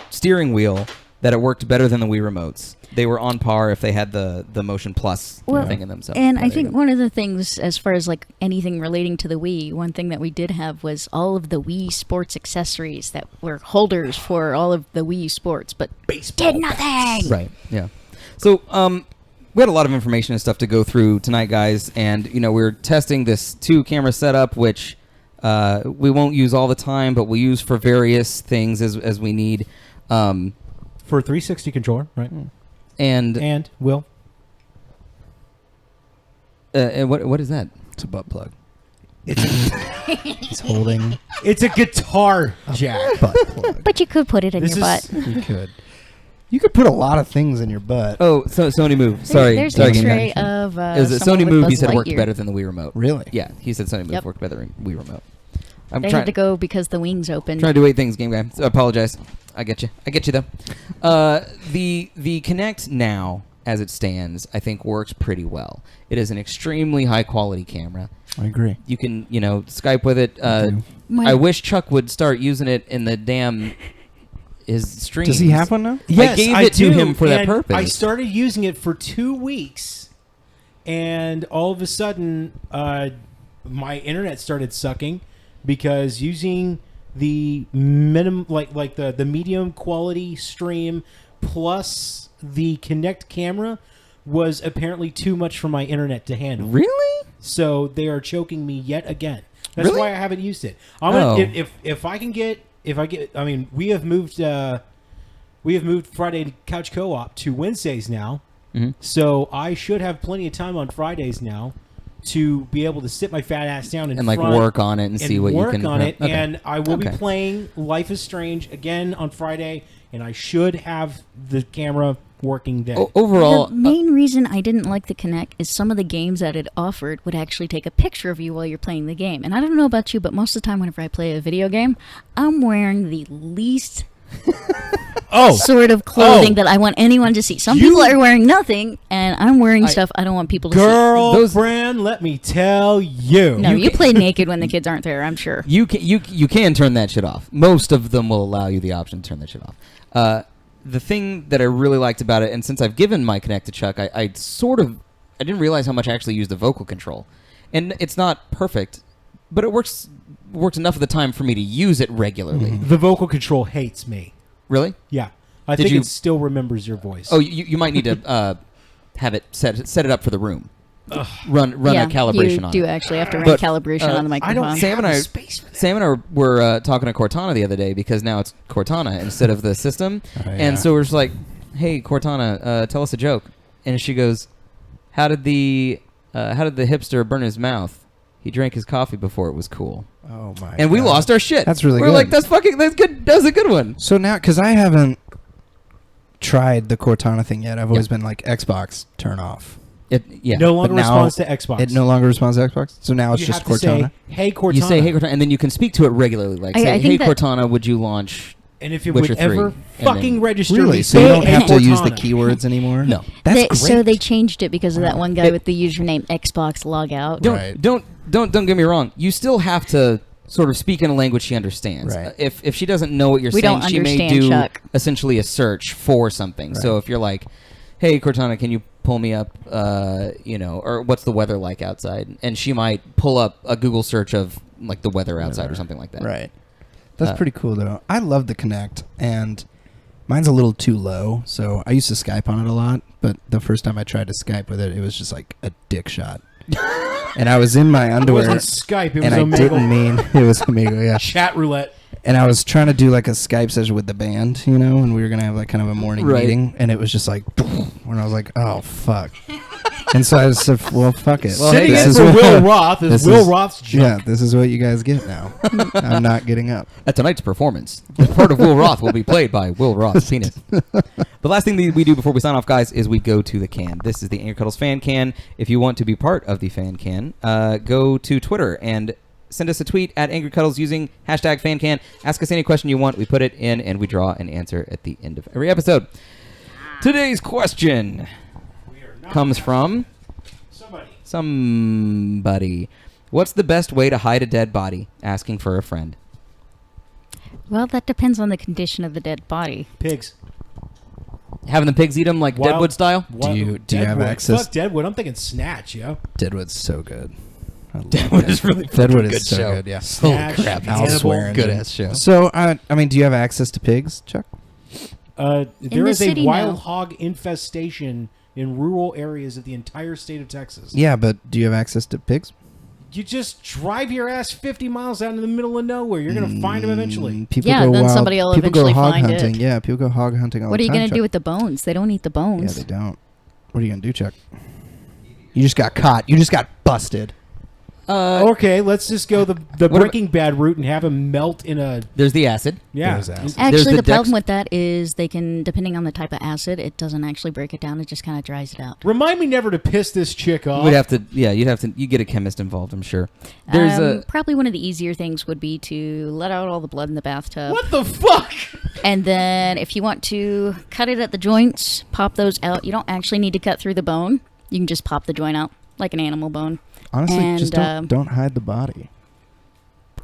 S2: steering wheel that it worked better than the Wii remotes. They were on par if they had the Motion Plus
S3: Well,
S2: thing in them. So
S3: And I
S1: there you
S3: think
S1: go.
S3: one of the things, as far as like anything relating to the Wii, one thing that we did have was all of the Wii Sports accessories that were holders for all of the Wii Sports, but did nothing.
S2: right, yeah. So we had a lot of information and stuff to go through tonight, guys, and we're testing this 2-camera setup, which we won't use all the time, but we'll use for various things as we need.
S4: For a 360 controller, right?
S2: And
S4: Will.
S2: what is that?
S1: It's a butt plug. It's holding
S4: It's a guitar jack.
S1: butt plug.
S3: But you could put it in
S4: This
S3: your
S4: is-
S3: butt.
S1: You could. You could put a lot of things in your butt.
S2: Oh, so Sony Move. Sorry,
S3: There's
S2: sorry,
S3: an
S2: Game
S3: X-ray
S2: Guy.
S3: of
S2: It was a
S3: someone
S2: Sony
S3: with
S2: Move. He
S3: Buzz
S2: said it worked
S3: Lightyear.
S2: better than the Wii remote.
S1: Really?
S2: Yeah, he said Sony Move
S3: Yep.
S2: worked better than Wii remote. I'm
S3: They
S2: trying
S3: had to go because the wings opened.
S2: trying to do 8 things, Game Guy. So I apologize. I get you though. The Kinect now, as it stands, I think works pretty well. It is an extremely high quality camera.
S1: I agree.
S2: You can Skype with it.
S1: do.
S2: I wish Chuck would start using it in the damn his streams.
S1: Does he have one now?
S4: Yes,
S2: gave it to
S4: do,
S2: him for that
S4: and
S2: purpose.
S4: I started using it for 2 weeks, and all of a sudden, my internet started sucking because using the minimum, like the medium quality stream plus the Kinect camera was apparently too much for my internet to handle.
S2: Really?
S4: So they are choking me yet again. That's
S2: Really?
S4: why I haven't used it. I'm gonna,
S2: Oh.
S4: if I get, I mean, we have moved Friday Couch Co-op to Wednesdays now.
S2: Mm-hmm.
S4: So I should have plenty of time on Fridays now to be able to sit my fat ass down
S2: And like
S4: front
S2: work on it and see what you
S4: work
S2: can
S4: on it.
S2: Okay.
S4: And I will be
S2: Okay.
S4: playing Life is Strange again on Friday, and I should have the camera working then.
S2: Overall,
S3: the main reason I didn't like the Kinect is some of the games that it offered would actually take a picture of you while you're playing the game. And I don't know about you, but most of the time whenever I play a video game, I'm wearing the least sort of clothing that I want anyone to see. Some people are wearing nothing, and I'm wearing stuff I don't want people to see.
S4: Girlfriend, let me tell you.
S3: No, you play naked when the kids aren't there, I'm sure.
S2: you can turn that shit off. Most of them will allow you the option to turn that shit off. The thing that I really liked about it, and since I've given my Kinect to Chuck, I didn't realize how much I actually use the vocal control. And it's not perfect, but it works enough of the time for me to use it regularly.
S4: The vocal control hates me.
S2: Really?
S4: Yeah. I
S2: Did
S4: think
S2: you-
S4: it still remembers your voice.
S2: Oh, you might need to have it set it up for the room. Run
S3: yeah,
S2: a calibration
S3: you
S2: on
S3: do
S2: it.
S3: actually have to run
S2: But,
S3: calibration on the microphone.
S4: I don't
S2: Sam and
S4: have
S2: I-
S4: the space for that.
S2: Sam and I were talking to Cortana the other day because now it's Cortana instead of the system.
S1: Oh, yeah.
S2: And so we're just like, hey, Cortana, tell us a joke. And she goes, how did the hipster burn his mouth? He drank his coffee before it was cool.
S1: Oh my!
S2: And we
S1: God.
S2: lost our shit.
S1: That's really
S2: we're
S1: good.
S2: like, that's good. That's a good one.
S1: So now, because I haven't tried the Cortana thing yet, I've always been like Xbox turn off.
S2: Yeah.
S4: No longer
S1: But now
S4: responds to Xbox.
S1: It no longer responds to Xbox. So now it's
S4: You
S1: just
S4: have to
S1: Cortana.
S4: say, hey, Cortana.
S2: You say, hey, Cortana, and then you can speak to it regularly. Like,
S3: I
S2: say,
S3: think
S2: hey,
S3: that-
S2: Cortana, would you launch...
S4: And if it
S2: Witcher
S4: would ever
S2: 3, and
S4: fucking
S2: then-
S4: register
S1: Really?
S4: me,
S1: So you
S4: say,
S1: don't
S4: hey,
S1: have to use the
S4: Cortana.
S1: keywords anymore?
S2: No.
S1: That's great.
S3: So they changed it because of that one guy with the username Xbox logout.
S1: Right.
S2: Don't get me wrong. You still have to sort of speak in a language she understands.
S1: Right.
S2: If she doesn't know what you're
S3: We
S2: saying,
S3: don't
S2: she may
S3: understand,
S2: do
S3: Chuck.
S2: essentially a search for something. So if you're like, hey, Cortana, can you pull me up, or what's the weather like outside? And she might pull up a Google search of like the weather outside or something like that.
S1: Right. That's pretty cool, though. I love the Kinect, and mine's a little too low, so I used to Skype on it a lot, but the first time I tried to Skype with it, it was just like a dick shot. And I was in my
S4: It
S1: underwear,
S4: wasn't Skype. It was
S1: and I
S4: Omegle.
S1: didn't mean it was Amigo, yeah.
S4: Chat roulette.
S1: And I was trying to do like a Skype session with the band, and we were going to have like kind of a morning
S2: Right.
S1: meeting, and it was just like, and I was like, oh, fuck. And so I just said, well, fuck it.
S2: Well,
S4: Sitting
S2: hey,
S4: in
S2: guys.
S4: for
S1: what-
S4: Will Roth
S1: this
S4: is Will
S1: is-
S4: Roth's
S1: Yeah,
S4: junk.
S1: this is what you guys get now. I'm not getting up.
S2: At tonight's performance, part of Will Roth will be played by Will Roth's penis. The last thing that we do before we sign off, guys, is we go to the can. This is the Angry Cuddles fan can. If you want to be part of the fan can, go to Twitter and send us a tweet at Angry Cuddles using hashtag FanCan. Ask us any question you want. We put it in, and we draw an answer at the end of every episode. Today's question comes from somebody. What's the best way to hide a dead body? Asking for a friend.
S3: Well, that depends on the condition of the dead body.
S4: Pigs.
S2: Having the pigs eat them like
S4: Wild-
S2: Deadwood style?
S4: Wild-
S1: you have
S4: Deadwood.
S1: access-
S4: Fuck Deadwood. I'm thinking Snatch, yo.
S1: Deadwood's so good. I love
S2: Deadwood
S1: it.
S2: is really
S1: Deadwood
S2: good
S1: is so
S2: show.
S1: good, yeah.
S4: Snatch,
S2: crap,
S1: I'll
S4: Hannibal.
S1: swear it.
S2: Good ass show.
S1: So, I mean, do you have access to pigs, Chuck?
S4: There
S3: the
S4: is a
S3: city,
S4: wild
S3: no.
S4: hog infestation in rural areas of the entire state of Texas.
S1: Yeah, but do you have access to pigs?
S4: You just drive your ass 50 miles out in the middle of nowhere. You're going to find them eventually.
S1: People
S3: Yeah,
S1: go
S3: then
S1: wild,
S3: somebody will
S1: people go
S3: eventually
S1: hog
S3: find it.
S1: hunting. Yeah, people go hog hunting all
S3: What
S1: the
S3: are you
S1: time.
S3: going to
S1: Chuck.
S3: do with the bones? They don't eat the
S1: Yeah,
S3: bones.
S1: they don't. What are you going to do, Chuck? You just got caught. You just got busted.
S4: Okay, let's just go the
S2: What
S4: Breaking Bad route and have him melt in a...
S2: There's the acid.
S4: Yeah.
S1: There's acid.
S2: There's
S3: Actually,
S2: the
S3: the problem
S2: dex-
S3: with that is they can, depending on the type of acid, it doesn't actually break it down. It just kind of dries it out.
S4: Remind me never to piss this chick off.
S2: You get a chemist involved, I'm sure. There's
S3: Probably one of the easier things would be to let out all the blood in the bathtub.
S4: What the fuck?
S3: And then if you want to cut it at the joints, pop those out. You don't actually need to cut through the bone. You can just pop the joint out like an animal bone.
S1: Honestly,
S3: And,
S1: just don't hide the body.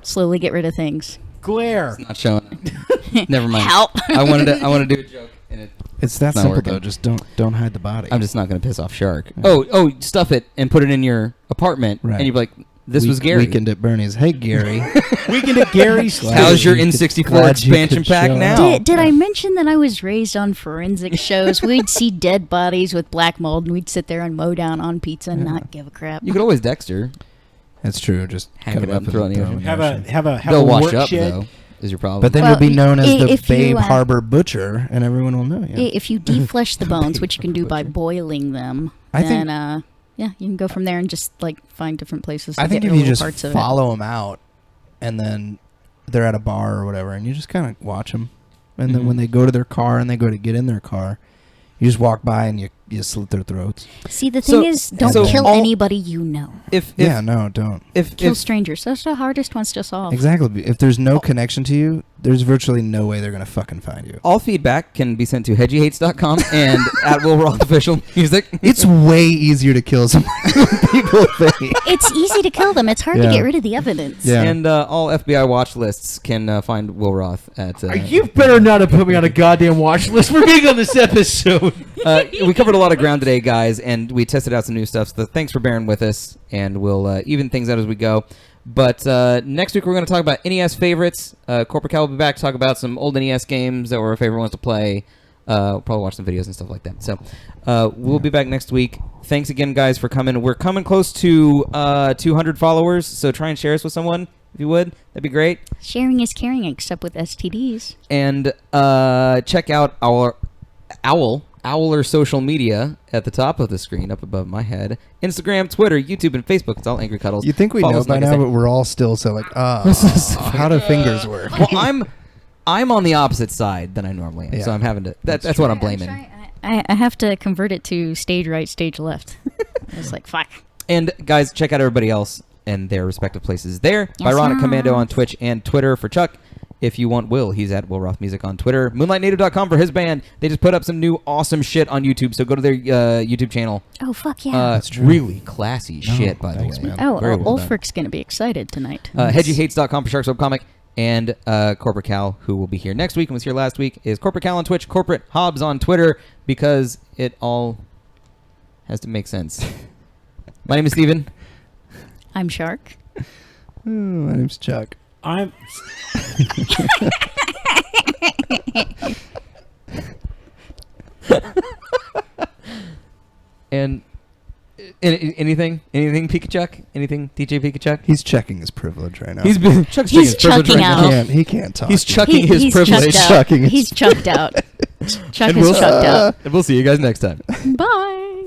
S3: Slowly get rid of things.
S4: Glare.
S2: not showing. Never mind.
S3: Help.
S2: I wanted to do a joke, and
S1: It's that
S2: not
S1: simple,
S2: working.
S1: though. Just don't hide the body.
S2: I'm just not going to piss off Shark. Oh, stuff it and put it in your apartment,
S1: Right.
S2: and you're like, This was Gary.
S1: Weekend at Bernie's. Hey, Gary.
S4: Weekend at Gary's.
S2: How's your
S1: Glad you
S2: N64
S1: could
S2: expansion pack
S1: show up.
S2: now?
S3: Did I mention that I was raised on forensic shows? We'd see dead bodies with black mold, and we'd sit there and mow down on pizza and not give a crap.
S2: You could always Dexter.
S1: That's true. Just
S2: Hack
S1: cut
S2: it
S1: them
S2: up and throw it in the
S1: them
S2: ocean.
S4: Have a
S2: They'll wash
S4: work
S2: up,
S4: shed.
S2: though, is your problem.
S1: But then
S3: Well,
S1: you'll be known as the
S3: if you,
S1: Babe Harbor Butcher, and everyone will know you.
S3: If you deflesh the bones, which you can do by boiling them,
S1: I think-
S3: then yeah, you can go from there and just like find different places to
S1: I think
S3: get
S1: if you
S3: little
S1: just
S3: parts of
S1: follow them out, and then they're at a bar or whatever, and you just kind of watch them, and then
S2: Mhm.
S1: when they go to their car and they go to get in their car, you just walk by and you slit their throats.
S3: it. See, the thing
S2: So-
S3: is, don't
S1: so
S3: kill
S2: all-
S3: anybody you know.
S2: if
S1: Yeah, no, don't.
S3: Kill strangers. That's the hardest ones to solve.
S1: Exactly. If there's no connection to you, there's virtually no way they're gonna fucking find you.
S2: all feedback can be sent to hedgyhates.com and at Will Roth Official Music.
S1: It's way easier to kill somebody than people think.
S3: It's easy to kill them. It's hard
S1: Yeah.
S3: to get rid of the evidence.
S1: Yeah.
S2: And all FBI watch lists can find Will Roth at.
S4: You better not have put me on a goddamn watch list for being on this episode.
S2: We covered a lot of ground today, guys, and we tested out some new stuff. So thanks for bearing with us, and we'll even things out as we go. But next week we're going to talk about NES favorites. Corporate Cal will be back to talk about some old NES games that were our favorite ones to play. We'll probably watch some videos and stuff like that. So we'll be back next week. Thanks again, guys, for coming. We're coming close to 200 followers, so try and share us with someone if you would. That'd be great.
S3: Sharing is caring, except with STDs.
S2: And check out our Owler social media at the top of the screen, up above my head. Instagram, Twitter, YouTube, and Facebook. It's all Angry Cuddles.
S1: You think we
S2: Follow
S1: know
S2: us,
S1: by
S2: like I
S1: now,
S2: said.
S1: but we're all still so like, how do fingers work?
S2: Well, I'm on the opposite side than I normally am, so
S1: Yeah.
S2: I'm having to. That's what I'm blaming.
S3: I have to convert it to stage right, stage left. It's like, fuck.
S2: And guys, check out everybody else and their respective places there.
S3: Yes,
S2: Byronic
S3: sir.
S2: Commando on Twitch and Twitter for Chuck. If you want Will, he's at Will Roth Music on Twitter. MoonlightNative.com for his band. They just put up some new awesome shit on YouTube, so go to their YouTube channel.
S3: Oh, fuck yeah.
S2: It's really classy shit, by
S1: thanks,
S2: the way.
S1: man.
S3: oh,
S2: very well done.
S3: Ulfric's going to be excited tonight.
S2: HedgyHates.com for Sharks Webcomic. And Corporate Cal, who will be here next week and was here last week, is Corporate Cal on Twitch, Corporate Hobbs on Twitter, because it all has to make sense. My name is Steven.
S3: I'm Shark.
S1: My name's Chuck.
S4: I'm.
S2: And anything Pikachu? Anything DJ Pikachu?
S1: He's checking his privilege right now.
S2: Chuck's
S3: He's
S2: checking his privilege
S3: chucking
S2: right
S3: out.
S2: now.
S1: He can't talk.
S2: He's chucking his
S3: he's
S2: privilege.
S3: chucked out.
S1: Chucking his
S3: He's chucked out. Chuck
S2: And
S3: is
S2: we'll-
S3: chucked out.
S2: And we'll see you guys next time.
S3: Bye.